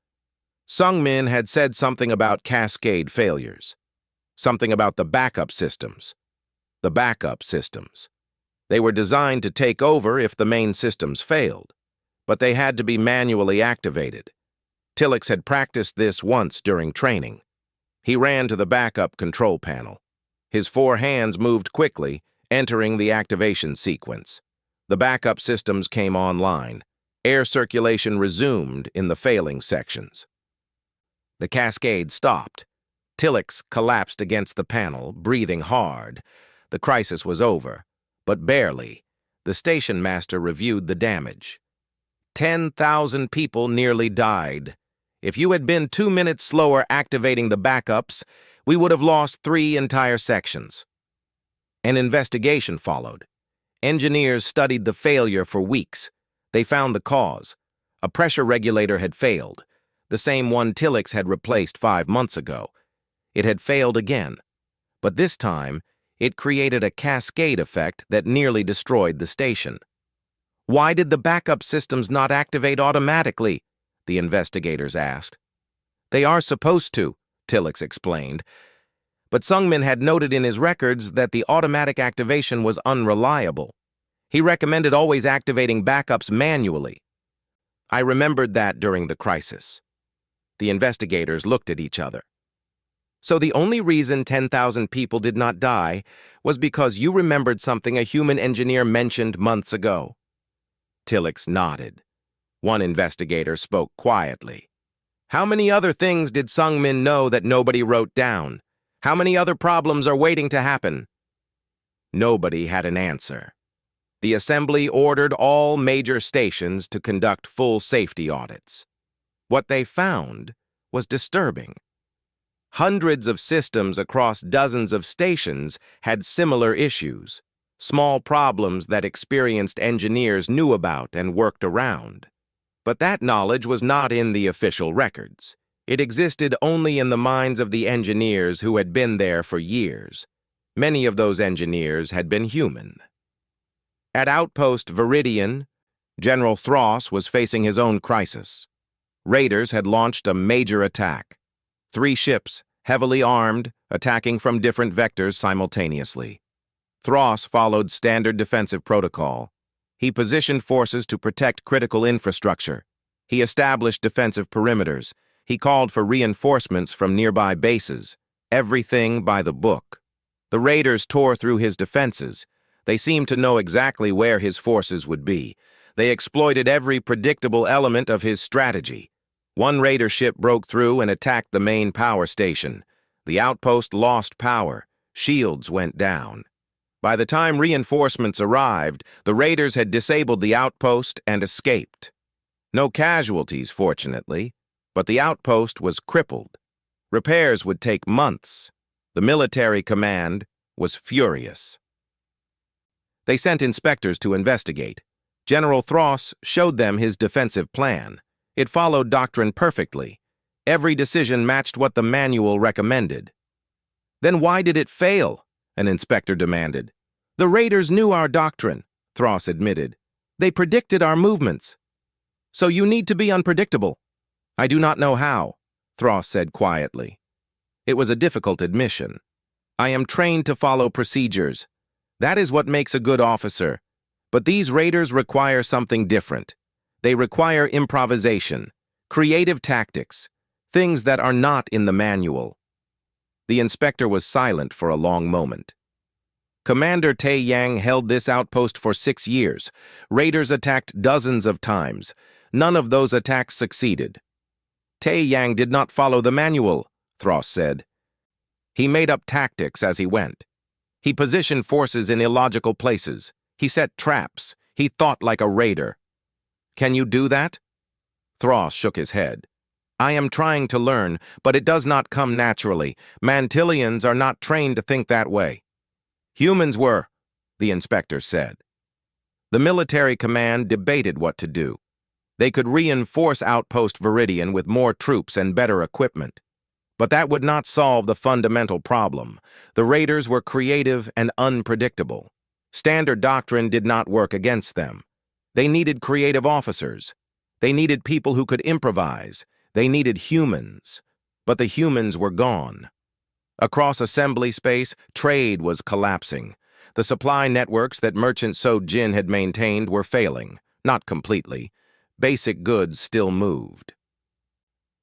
Sungmin had said something about cascade failures, something about the backup systems. The backup systems. They were designed to take over if the main systems failed, but they had to be manually activated. Tillix had practiced this once during training. He ran to the backup control panel. His 4 hands moved quickly, entering the activation sequence. The backup systems came online. Air circulation resumed in the failing sections. The cascade stopped. Tillix collapsed against the panel, breathing hard. The crisis was over, but barely. The station master reviewed the damage. 10,000 people nearly died. If you had been 2 minutes slower activating the backups, we would have lost 3 entire sections. An investigation followed. Engineers studied the failure for weeks. They found the cause. A pressure regulator had failed, the same one Tillix had replaced 5 months ago. It had failed again, but this time it created a cascade effect that nearly destroyed the station. Why did the backup systems not activate automatically? The investigators asked. They are supposed to, Tillix explained, but Sungmin had noted in his records that the automatic activation was unreliable. He recommended always activating backups manually. I remembered that during the crisis. The investigators looked at each other. So the only reason 10,000 people did not die was because you remembered something a human engineer mentioned months ago. Tillix nodded. One investigator spoke quietly. How many other things did Sungmin know that nobody wrote down? How many other problems are waiting to happen? Nobody had an answer. The assembly ordered all major stations to conduct full safety audits. What they found was disturbing. Hundreds of systems across dozens of stations had similar issues, small problems that experienced engineers knew about and worked around. But that knowledge was not in the official records. It existed only in the minds of the engineers who had been there for years. Many of those engineers had been human. At Outpost Viridian, General Thross was facing his own crisis. Raiders had launched a major attack. 3 ships, heavily armed, attacking from different vectors simultaneously. Thross followed standard defensive protocol. He positioned forces to protect critical infrastructure. He established defensive perimeters. He called for reinforcements from nearby bases. Everything by the book. The raiders tore through his defenses. They seemed to know exactly where his forces would be. They exploited every predictable element of his strategy. One raider ship broke through and attacked the main power station. The outpost lost power. Shields went down. By the time reinforcements arrived, the raiders had disabled the outpost and escaped. No casualties, fortunately, but the outpost was crippled. Repairs would take months. The military command was furious. They sent inspectors to investigate. General Thross showed them his defensive plan. It followed doctrine perfectly. Every decision matched what the manual recommended. Then why did it fail? An inspector demanded. The raiders knew our doctrine, Thross admitted. They predicted our movements. So you need to be unpredictable. I do not know how, Thross said quietly. It was a difficult admission. I am trained to follow procedures. That is what makes a good officer. But these raiders require something different. They require improvisation. Creative tactics, things that are not in the manual. The inspector was silent for a long moment. Commander Tae Yang held this outpost for 6 years. Raiders attacked dozens of times. None of those attacks succeeded. Tae Yang did not follow the manual, Thros said. He made up tactics as he went. He positioned forces in illogical places. He set traps. He thought like a raider. Can you do that? Thros shook his head. I am trying to learn, but it does not come naturally. Mantillians are not trained to think that way. Humans were, the inspector said. The military command debated what to do. They could reinforce Outpost Viridian with more troops and better equipment. But that would not solve the fundamental problem. The raiders were creative and unpredictable. Standard doctrine did not work against them. They needed creative officers. They needed people who could improvise. They needed humans. But the humans were gone. Across assembly space, trade was collapsing. The supply networks that Merchant So-Jin had maintained were failing, not completely. Basic goods still moved.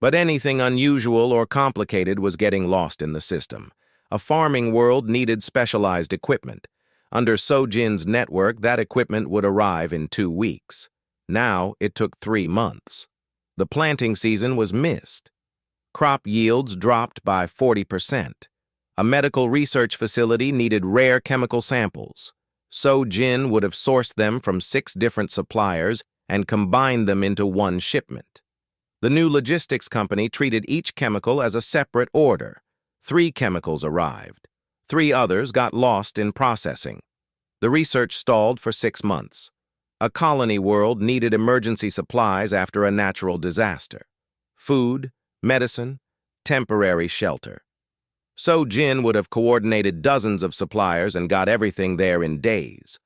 But anything unusual or complicated was getting lost in the system. A farming world needed specialized equipment. Under So-Jin's network, that equipment would arrive in 2 weeks. Now it took 3 months. The planting season was missed. Crop yields dropped by 40%. A medical research facility needed rare chemical samples. So-Jin would have sourced them from 6 different suppliers and combined them into one shipment. The new logistics company treated each chemical as a separate order. 3 chemicals arrived. 3 others got lost in processing. The research stalled for 6 months. A colony world needed emergency supplies after a natural disaster. Food, medicine, temporary shelter. So-Jin would have coordinated dozens of suppliers and got everything there in days.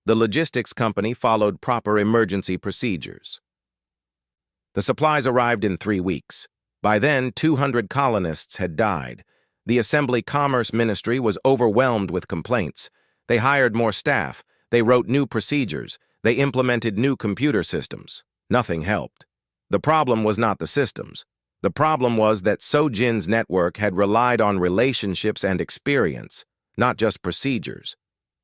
The logistics company followed proper emergency procedures. The supplies arrived in 3 weeks. By then, 200 colonists had died. The Assembly Commerce Ministry was overwhelmed with complaints. They hired more staff. They wrote new procedures. They implemented new computer systems. Nothing helped. The problem was not the systems. The problem was that So-Jin's network had relied on relationships and experience, not just procedures.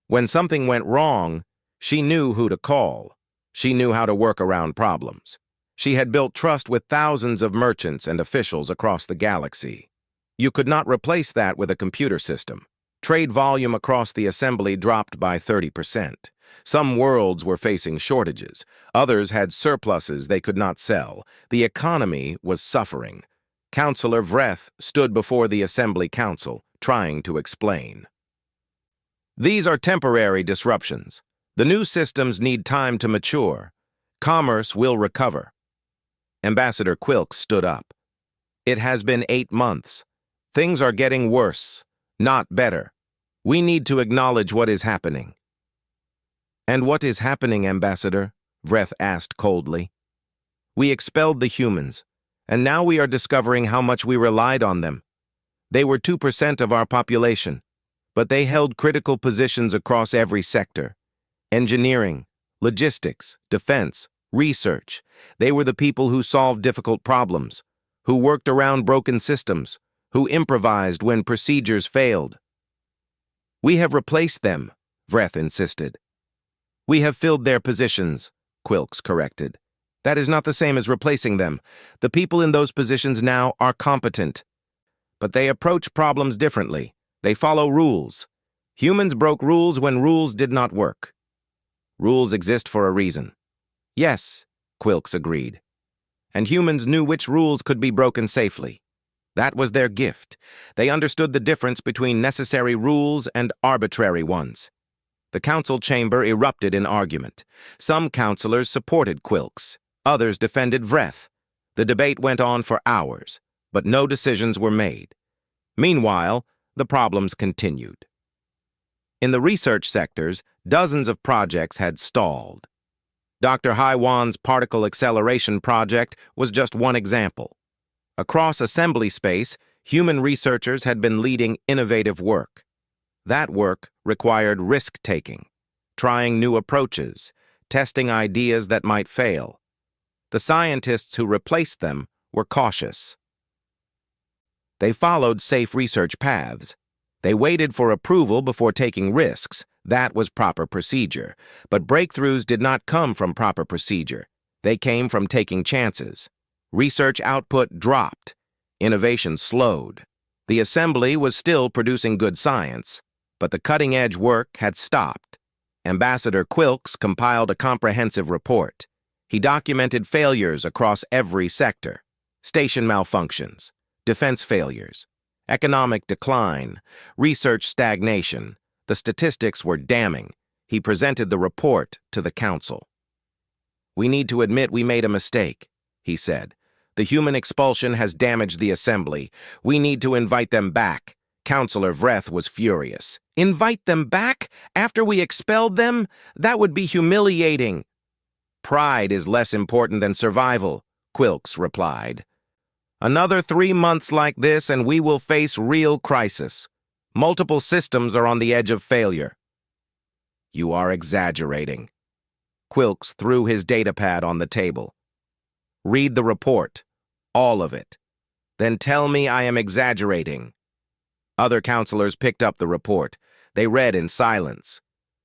When something went wrong, she knew who to call. She knew how to work around problems. She had built trust with thousands of merchants and officials across the galaxy. You could not replace that with a computer system. Trade volume across the assembly dropped by 30%. Some worlds were facing shortages. Others had surpluses they could not sell. The economy was suffering. Councillor Vreth stood before the Assembly Council, trying to explain. These are temporary disruptions. The new systems need time to mature. Commerce will recover. Ambassador Quilk stood up. It has been 8 months. Things are getting worse, not better. We need to acknowledge what is happening. And what is happening, Ambassador? Vreth asked coldly. We expelled the humans, and now we are discovering how much we relied on them. They were 2% of our population, but they held critical positions across every sector. Engineering, logistics, defense, research. They were the people who solved difficult problems, who worked around broken systems, who improvised when procedures failed. We have replaced them, Vreth insisted. We have filled their positions, Quilks corrected. That is not the same as replacing them. The people in those positions now are competent. But they approach problems differently. They follow rules. Humans broke rules when rules did not work. Rules exist for a reason. Yes, Quilks agreed. And humans knew which rules could be broken safely. That was their gift. They understood the difference between necessary rules and arbitrary ones. The council chamber erupted in argument. Some councillors supported Quilks. Others defended Vreth. The debate went on for hours, but no decisions were made. Meanwhile, the problems continued. In the research sectors, dozens of projects had stalled. Dr. Haiwan's particle acceleration project was just one example. Across assembly space, human researchers had been leading innovative work. That work required risk-taking, trying new approaches, testing ideas that might fail. The scientists who replaced them were cautious. They followed safe research paths. They waited for approval before taking risks. That was proper procedure. But breakthroughs did not come from proper procedure. They came from taking chances. Research output dropped. Innovation slowed. The assembly was still producing good science, but the cutting-edge work had stopped. Ambassador Quilks compiled a comprehensive report. He documented failures across every sector: station malfunctions, defense failures, economic decline, research stagnation. The statistics were damning. He presented the report to the council. "We need to admit we made a mistake," he said. "The human expulsion has damaged the assembly. We need to invite them back." Councillor Vreth was furious. "Invite them back? After we expelled them? That would be humiliating." "Pride is less important than survival," Quilks replied. "Another 3 months like this and we will face real crisis. Multiple systems are on the edge of failure." "You are exaggerating." Quilks threw his datapad on the table. "Read the report. All of it. Then tell me I am exaggerating." Other counselors picked up the report. They read in silence.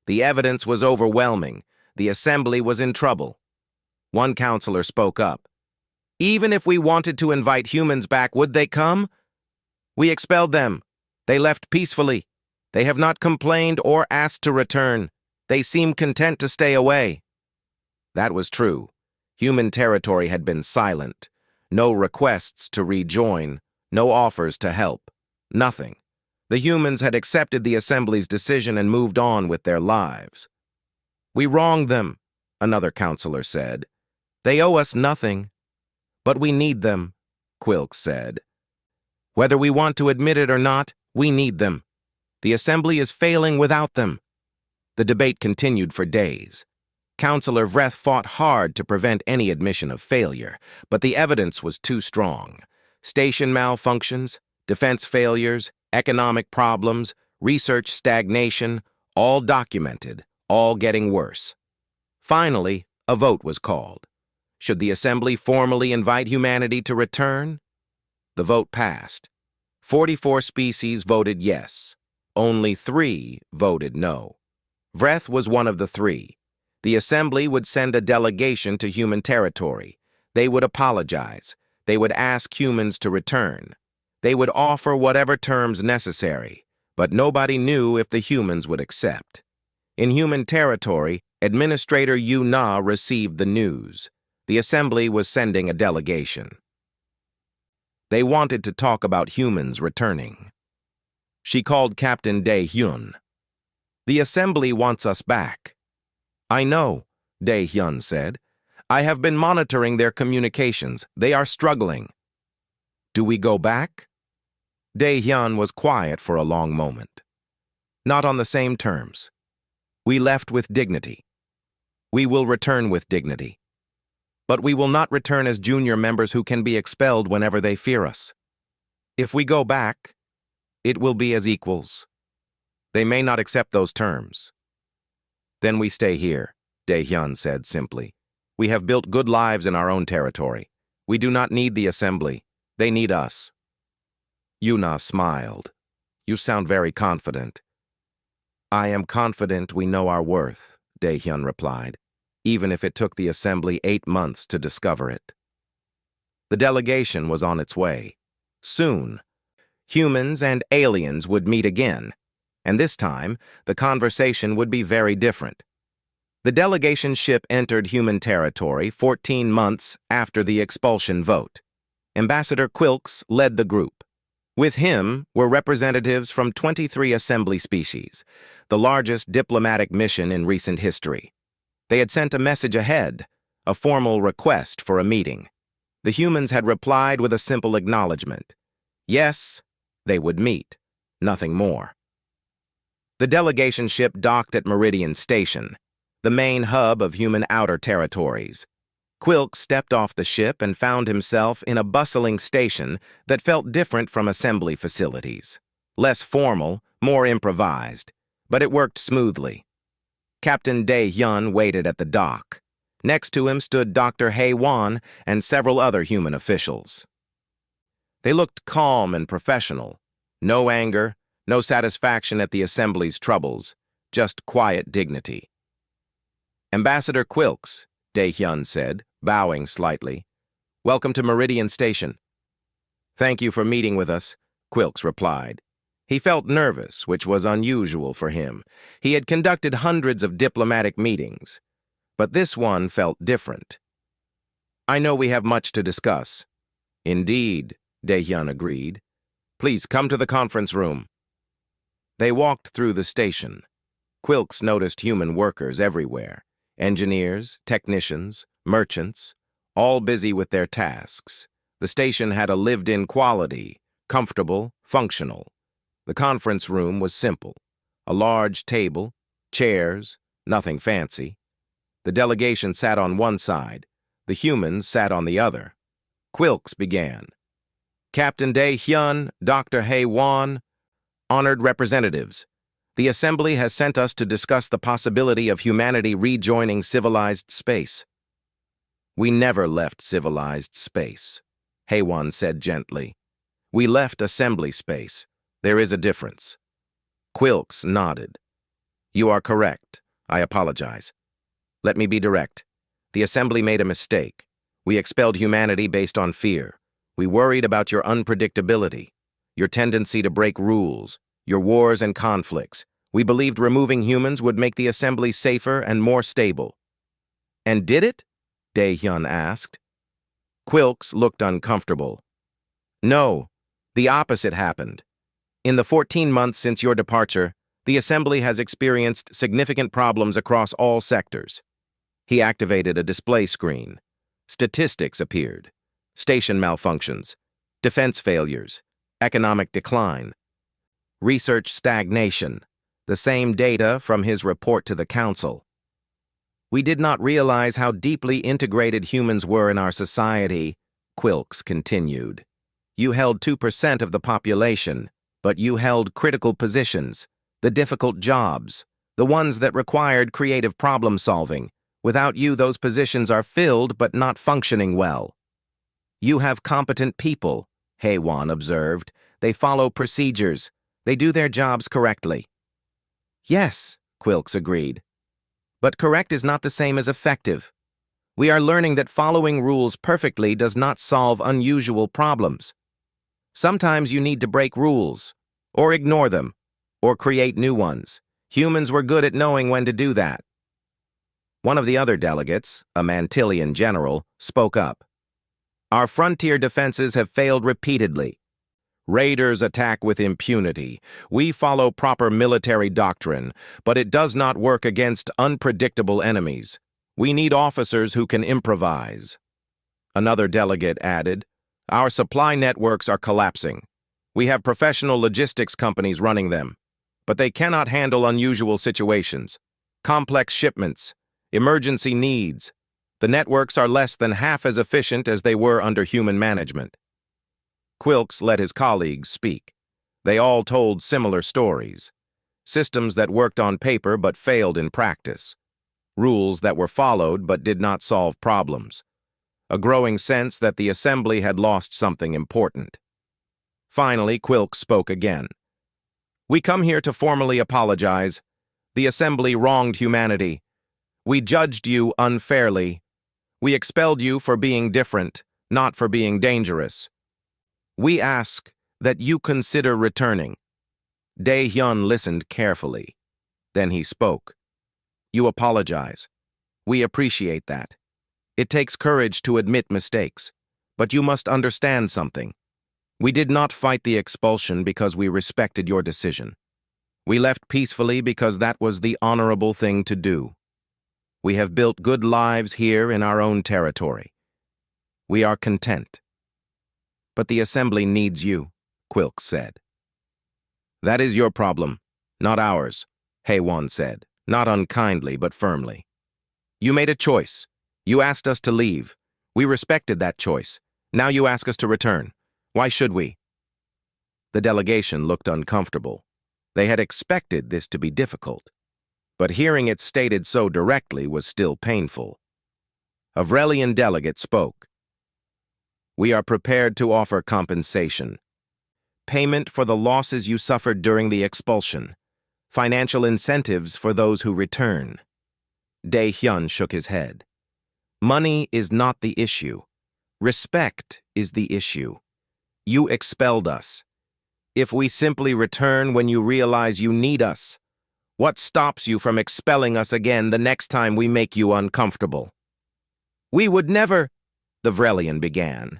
The evidence was overwhelming. The assembly was in trouble. One counselor spoke up. "Even if we wanted to invite humans back, would they come? We expelled them. They left peacefully. They have not complained or asked to return. They seem content to stay away." That was true. Human territory had been silent. No requests to rejoin, no offers to help. Nothing. The humans had accepted the assembly's decision and moved on with their lives. "We wronged them," another counselor said. "They owe us nothing. But we need them," Quilks said. "Whether we want to admit it or not, we need them. The assembly is failing without them." The debate continued for days. Councillor Vreth fought hard to prevent any admission of failure, but the evidence was too strong. Station malfunctions, defense failures, economic problems, research stagnation, all documented, all getting worse. Finally, a vote was called. Should the assembly formally invite humanity to return? The vote passed. 44 species voted yes. Only 3 voted no. Vreth was one of the 3. The assembly would send a delegation to human territory. They would apologize. They would ask humans to return. They would offer whatever terms necessary, but nobody knew if the humans would accept. In human territory, Administrator Yu Na received the news. The assembly was sending a delegation. They wanted to talk about humans returning. She called Captain Dae Hyun. "The assembly wants us back." "I know," Dae Hyun said. "I have been monitoring their communications. They are struggling." "Do we go back?" Dae Hyun was quiet for a long moment. "Not on the same terms. We left with dignity. We will return with dignity. But we will not return as junior members who can be expelled whenever they fear us. If we go back, it will be as equals. They may not accept those terms." "Then we stay here," Dae Hyun said simply. "We have built good lives in our own territory. We do not need the assembly. They need us." Yuna smiled. "You sound very confident." "I am confident we know our worth," Dae Hyun replied, "even if it took the assembly 8 months to discover it." The delegation was on its way. Soon, humans and aliens would meet again, and this time, the conversation would be very different. The delegation ship entered human territory 14 months after the expulsion vote. Ambassador Quilks led the group. With him were representatives from 23 assembly species, the largest diplomatic mission in recent history. They had sent a message ahead, a formal request for a meeting. The humans had replied with a simple acknowledgement. Yes, they would meet, nothing more. The delegation ship docked at Meridian Station, the main hub of human outer territories. Quilk stepped off the ship and found himself in a bustling station that felt different from assembly facilities. Less formal, more improvised, but it worked smoothly. Captain Dae Hyun waited at the dock. Next to him stood Dr. Hei Wan and several other human officials. They looked calm and professional. No anger, no satisfaction at the Assembly's troubles, just quiet dignity. "Ambassador Quilks," Dae-hyun said, bowing slightly. "Welcome to Meridian Station." "Thank you for meeting with us," Quilks replied. He felt nervous, which was unusual for him. He had conducted hundreds of diplomatic meetings, but this one felt different. "I know we have much to discuss." "Indeed," Dae-hyun agreed. "Please come to the conference room." They walked through the station. Quilks noticed human workers everywhere. Engineers, technicians, merchants, all busy with their tasks. The station had a lived-in quality, comfortable, functional. The conference room was simple. A large table, chairs, nothing fancy. The delegation sat on one side. The humans sat on the other. Quilks began. "Captain Dae-hyun, Dr. Hei Wan, honored representatives, the Assembly has sent us to discuss the possibility of humanity rejoining civilized space." "We never left civilized space," Hei Wan said gently. "We left assembly space. There is a difference." Quilks nodded. "You are correct. I apologize. Let me be direct. The Assembly made a mistake. We expelled humanity based on fear. We worried about your unpredictability, your tendency to break rules, your wars and conflicts. We believed removing humans would make the Assembly safer and more stable." "And did it?" Dae-hyun asked. Quilks looked uncomfortable. "No, the opposite happened. In the 14 months since your departure, the Assembly has experienced significant problems across all sectors." He activated a display screen. Statistics appeared. Station malfunctions, defense failures, economic decline, research stagnation, the same data from his report to the Council. "We did not realize how deeply integrated humans were in our society," Quilks continued. "You held 2% of the population, but you held critical positions, the difficult jobs, the ones that required creative problem-solving. Without you, those positions are filled but not functioning well." "You have competent people," Hei Wan observed. "They follow procedures. They do their jobs correctly." "Yes," Quilks agreed. "But correct is not the same as effective. We are learning that following rules perfectly does not solve unusual problems. Sometimes you need to break rules, or ignore them, or create new ones. Humans were good at knowing when to do that." One of the other delegates, a Mantillian general, spoke up. "Our frontier defenses have failed repeatedly. Raiders attack with impunity. We follow proper military doctrine, but it does not work against unpredictable enemies. We need officers who can improvise." Another delegate added, "Our supply networks are collapsing. We have professional logistics companies running them, but they cannot handle unusual situations, complex shipments, emergency needs. The networks are less than half as efficient as they were under human management." Quilks let his colleagues speak. They all told similar stories. Systems that worked on paper but failed in practice. Rules that were followed but did not solve problems. A growing sense that the Assembly had lost something important. Finally, Quilks spoke again. "We come here to formally apologize. The Assembly wronged humanity. We judged you unfairly. We expelled you for being different, not for being dangerous. We ask that you consider returning." Dae-hyun listened carefully. Then he spoke. "You apologize. We appreciate that. It takes courage to admit mistakes, but you must understand something. We did not fight the expulsion because we respected your decision. We left peacefully because that was the honorable thing to do. We have built good lives here in our own territory. We are content. But the Assembly needs you," Quilks said. "That is your problem, not ours," Hei Wan said, not unkindly but firmly. "You made a choice. You asked us to leave. We respected that choice. Now you ask us to return. Why should we?" The delegation looked uncomfortable. They had expected this to be difficult, but hearing it stated so directly was still painful. A Vrelian delegate spoke. We are prepared to offer compensation. Payment for the losses you suffered during the expulsion. Financial incentives for those who return. Dae-hyun shook his head. Money is not the issue. Respect is the issue. You expelled us. If we simply return when you realize you need us, what stops you from expelling us again the next time we make you uncomfortable? We would never, the Vrelian began.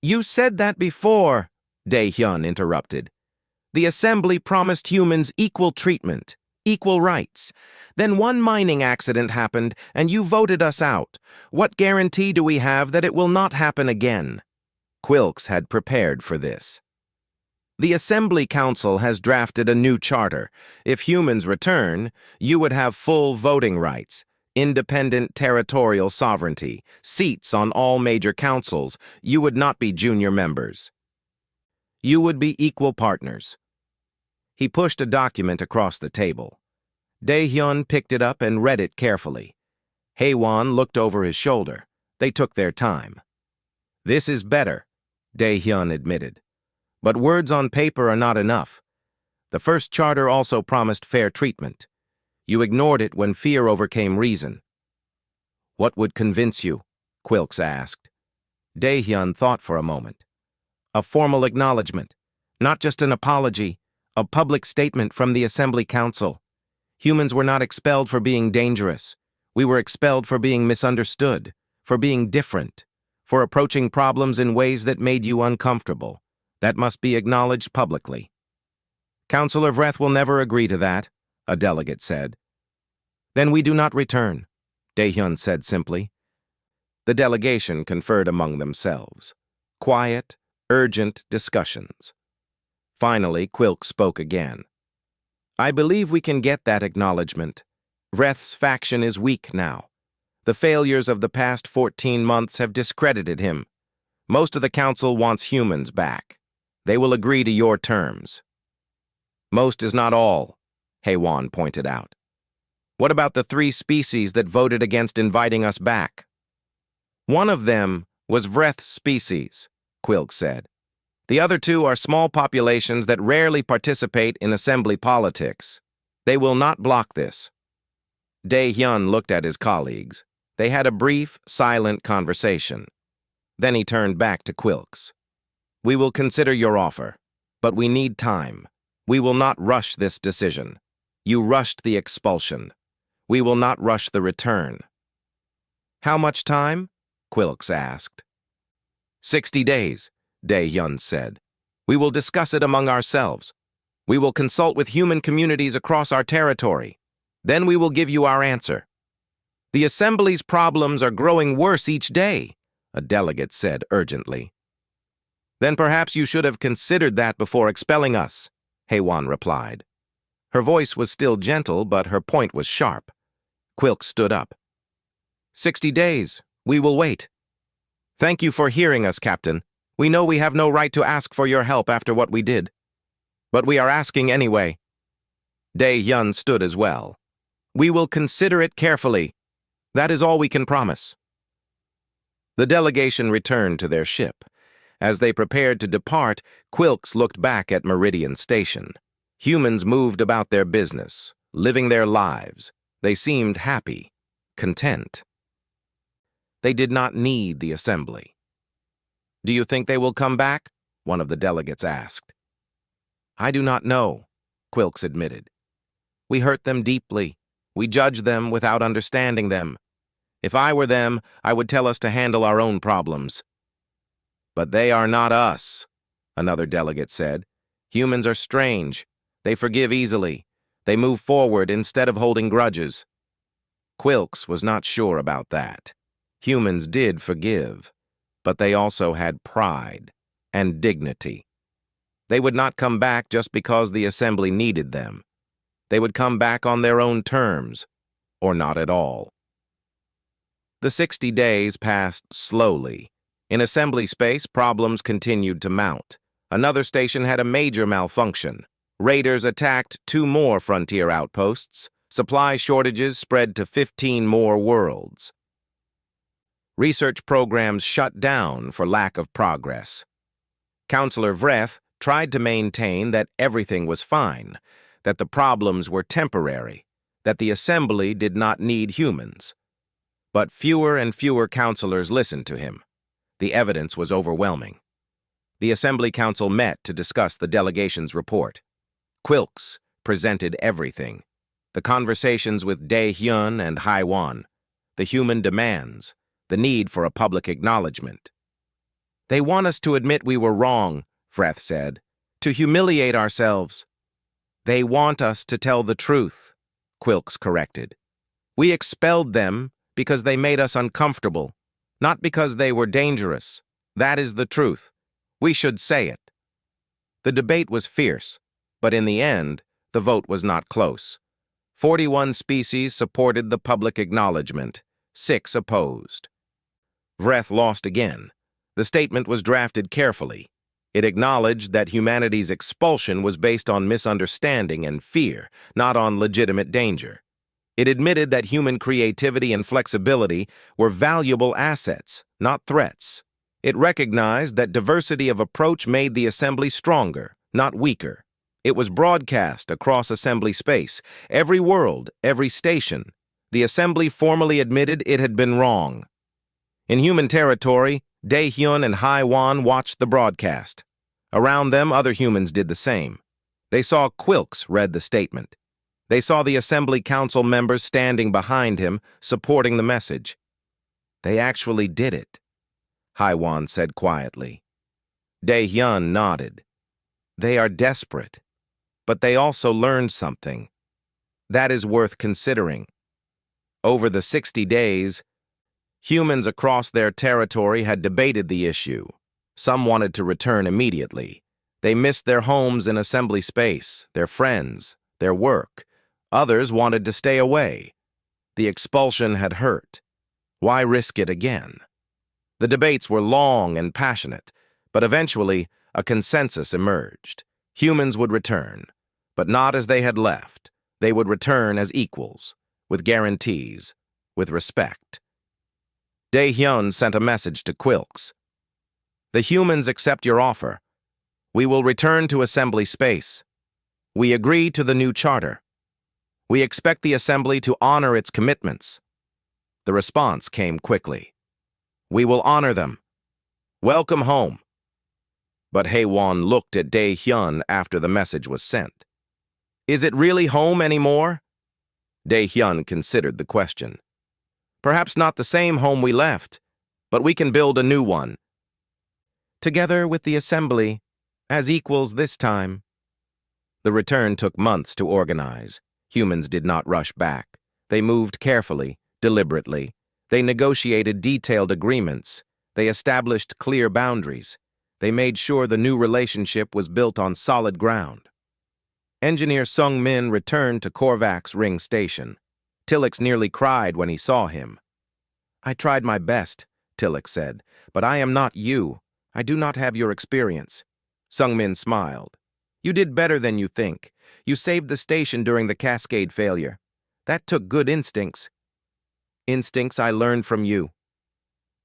You said that before, Dae-hyun interrupted. The Assembly promised humans equal treatment, equal rights. Then one mining accident happened and you voted us out. What guarantee do we have that it will not happen again? Quilks had prepared for this. The Assembly Council has drafted a new charter. If humans return, you would have full voting rights, independent territorial sovereignty, seats on all major councils. You would not be junior members. You would be equal partners. He pushed a document across the table. Dae-hyun picked it up and read it carefully. Hae-won looked over his shoulder. They took their time. This is better, Dae-hyun admitted. But words on paper are not enough. The first charter also promised fair treatment. You ignored it when fear overcame reason. What would convince you? Quilks asked. Dae-hyun thought for a moment. A formal acknowledgement, not just an apology, a public statement from the Assembly Council. Humans were not expelled for being dangerous. We were expelled for being misunderstood, for being different, for approaching problems in ways that made you uncomfortable. That must be acknowledged publicly. Councillor Vreth will never agree to that, a delegate said. Then we do not return, Dae-hyun said simply. The delegation conferred among themselves. Quiet, urgent discussions. Finally, Quilk spoke again. I believe we can get that acknowledgement. Vreth's faction is weak now. The failures of the past 14 months have discredited him. Most of the council wants humans back. They will agree to your terms. Most is not all, Hae-won pointed out. What about the 3 species that voted against inviting us back? One of them was Vreth's species, Quilk said. The other 2 are small populations that rarely participate in assembly politics. They will not block this. Dae-hyun looked at his colleagues. They had a brief, silent conversation. Then he turned back to Quilks. We will consider your offer, but we need time. We will not rush this decision. You rushed the expulsion. We will not rush the return. How much time? Quilks asked. 60 days, Dae-hyun said. We will discuss it among ourselves. We will consult with human communities across our territory. Then we will give you our answer. The Assembly's problems are growing worse each day, a delegate said urgently. Then perhaps you should have considered that before expelling us, Hae-won replied. Her voice was still gentle, but her point was sharp. Quilk stood up. 60 days. We will wait. Thank you for hearing us, Captain. We know we have no right to ask for your help after what we did. But we are asking anyway. Dae-hyun stood as well. We will consider it carefully. That is all we can promise. The delegation returned to their ship. As they prepared to depart, Quilks looked back at Meridian Station. Humans moved about their business, living their lives. They seemed happy, content. They did not need the assembly. Do you think they will come back? One of the delegates asked. I do not know, Quilks admitted. We hurt them deeply. We judge them without understanding them. If I were them, I would tell us to handle our own problems. But they are not us, another delegate said. Humans are strange. They forgive easily. They move forward instead of holding grudges. Quilks was not sure about that. Humans did forgive, but they also had pride and dignity. They would not come back just because the assembly needed them. They would come back on their own terms, or not at all. The 60 days passed slowly. In assembly space, problems continued to mount. Another station had a major malfunction. Raiders attacked 2 more frontier outposts. Supply shortages spread to 15 more worlds. Research programs shut down for lack of progress. Counselor Vreth tried to maintain that everything was fine, that the problems were temporary, that the assembly did not need humans. But fewer and fewer counselors listened to him. The evidence was overwhelming. The Assembly Council met to discuss the delegation's report. Quilks presented everything. The conversations with Dae-hyun and Hai-wan, the human demands, the need for a public acknowledgement. They want us to admit we were wrong, Vreth said, to humiliate ourselves. They want us to tell the truth, Quilks corrected. We expelled them because they made us uncomfortable, not because they were dangerous. That is the truth. We should say it. The debate was fierce, but in the end, the vote was not close. 41 species supported the public acknowledgement, 6 opposed. Vreth lost again. The statement was drafted carefully. It acknowledged that humanity's expulsion was based on misunderstanding and fear, not on legitimate danger. It admitted that human creativity and flexibility were valuable assets, not threats. It recognized that diversity of approach made the assembly stronger, not weaker. It was broadcast across assembly space, every world, every station. The assembly formally admitted it had been wrong. In human territory, Dae-hyun and Hai-wan watched the broadcast. Around them, other humans did the same. They saw Quilks read the statement. They saw the Assembly Council members standing behind him, supporting the message. They actually did it, Hai-wan said quietly. Dae-hyun nodded. They are desperate, but they also learned something. That is worth considering. Over the 60 days, humans across their territory had debated the issue. Some wanted to return immediately. They missed their homes in assembly space, their friends, their work. Others wanted to stay away. The expulsion had hurt. Why risk it again? The debates were long and passionate, but eventually a consensus emerged. Humans would return, but not as they had left. They would return as equals, with guarantees, with respect. Dae-hyun sent a message to Quilks. The humans accept your offer. We will return to assembly space. We agree to the new charter. We expect the assembly to honor its commitments. The response came quickly. We will honor them. Welcome home. But Hai-wan looked at Dae-hyun after the message was sent. Is it really home anymore? Dae-hyun considered the question. Perhaps not the same home we left, but we can build a new one. Together with the assembly, as equals this time. The return took months to organize. Humans did not rush back. They moved carefully, deliberately. They negotiated detailed agreements. They established clear boundaries. They made sure the new relationship was built on solid ground. Engineer Sung-min returned to Korvac's ring station. Tillix nearly cried when he saw him. I tried my best, Tillix said, but I am not you. I do not have your experience. Sung-min smiled. You did better than you think. You saved the station during the cascade failure. That took good instincts. Instincts I learned from you.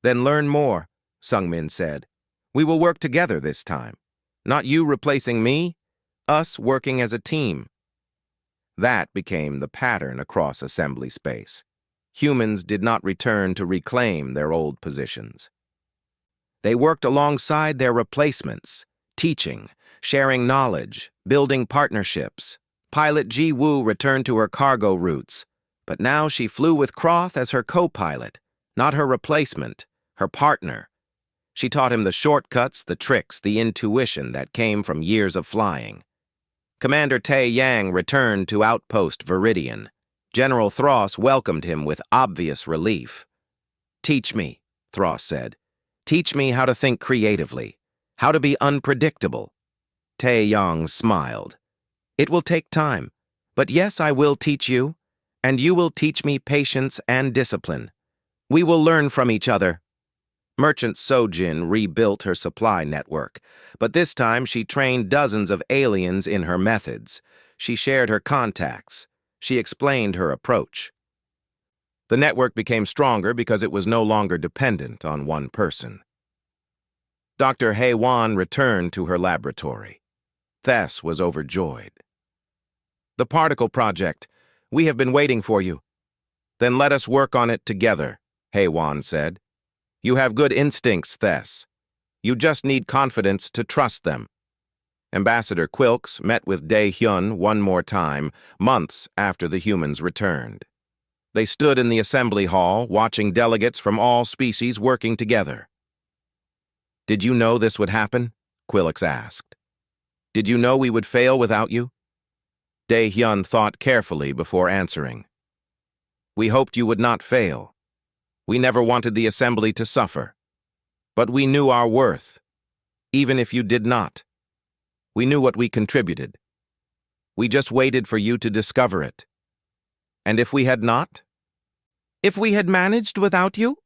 Then learn more, Sung-min said. We will work together this time. Not you replacing me, us working as a team. That became the pattern across assembly space. Humans did not return to reclaim their old positions. They worked alongside their replacements, teaching, sharing knowledge, building partnerships. Pilot Ji-woo returned to her cargo routes, but now she flew with Croth as her co-pilot, not her replacement, her partner. She taught him the shortcuts, the tricks, the intuition that came from years of flying. Commander Tae-yang returned to Outpost Viridian. General Thros welcomed him with obvious relief. Teach me, Thros said. Teach me how to think creatively, how to be unpredictable. Tae-yang smiled. It will take time, but yes, I will teach you, and you will teach me patience and discipline. We will learn from each other. Merchant Sojin rebuilt her supply network, but this time she trained dozens of aliens in her methods. She shared her contacts. She explained her approach. The network became stronger because it was no longer dependent on one person. Dr. Hei-Wan returned to her laboratory. Tess was overjoyed. "The particle project. We have been waiting for you." "Then let us work on it together," Hei-Wan said. "You have good instincts, Tess. You just need confidence to trust them." Ambassador Quilks met with Dae-Hyun one more time, months after the humans returned. They stood in the assembly hall, watching delegates from all species working together. "Did you know this would happen?" Quilks asked. "Did you know we would fail without you?" Dae-Hyun thought carefully before answering. "We hoped you would not fail. We never wanted the assembly to suffer. But we knew our worth, even if you did not. We knew what we contributed. We just waited for you to discover it. And if we had not? If we had managed without you?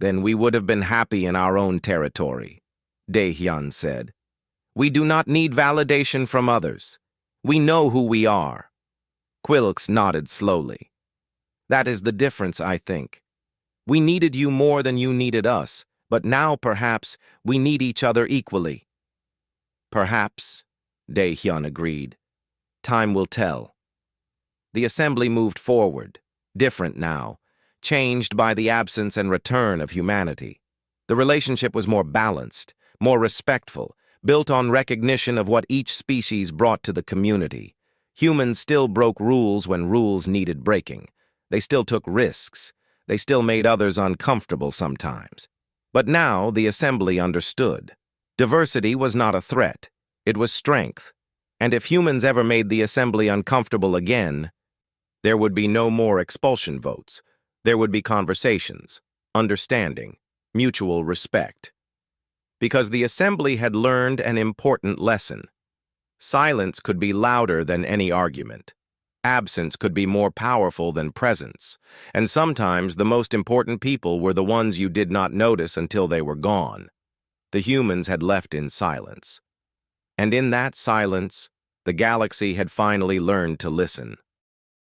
Then we would have been happy in our own territory," Dae-Hyun said. "We do not need validation from others. We know who we are." Quilks nodded slowly. "That is the difference, I think. We needed you more than you needed us, but now perhaps we need each other equally." "Perhaps," Dae-Hyun agreed. "Time will tell." The assembly moved forward, different now, changed by the absence and return of humanity. The relationship was more balanced, more respectful, built on recognition of what each species brought to the community. Humans still broke rules when rules needed breaking. They still took risks. They still made others uncomfortable sometimes. But now the assembly understood. Diversity was not a threat. It was strength. And if humans ever made the assembly uncomfortable again, there would be no more expulsion votes. There would be conversations, understanding, mutual respect. Because the assembly had learned an important lesson. Silence could be louder than any argument. Absence could be more powerful than presence. And sometimes the most important people were the ones you did not notice until they were gone. The humans had left in silence. And in that silence, the galaxy had finally learned to listen.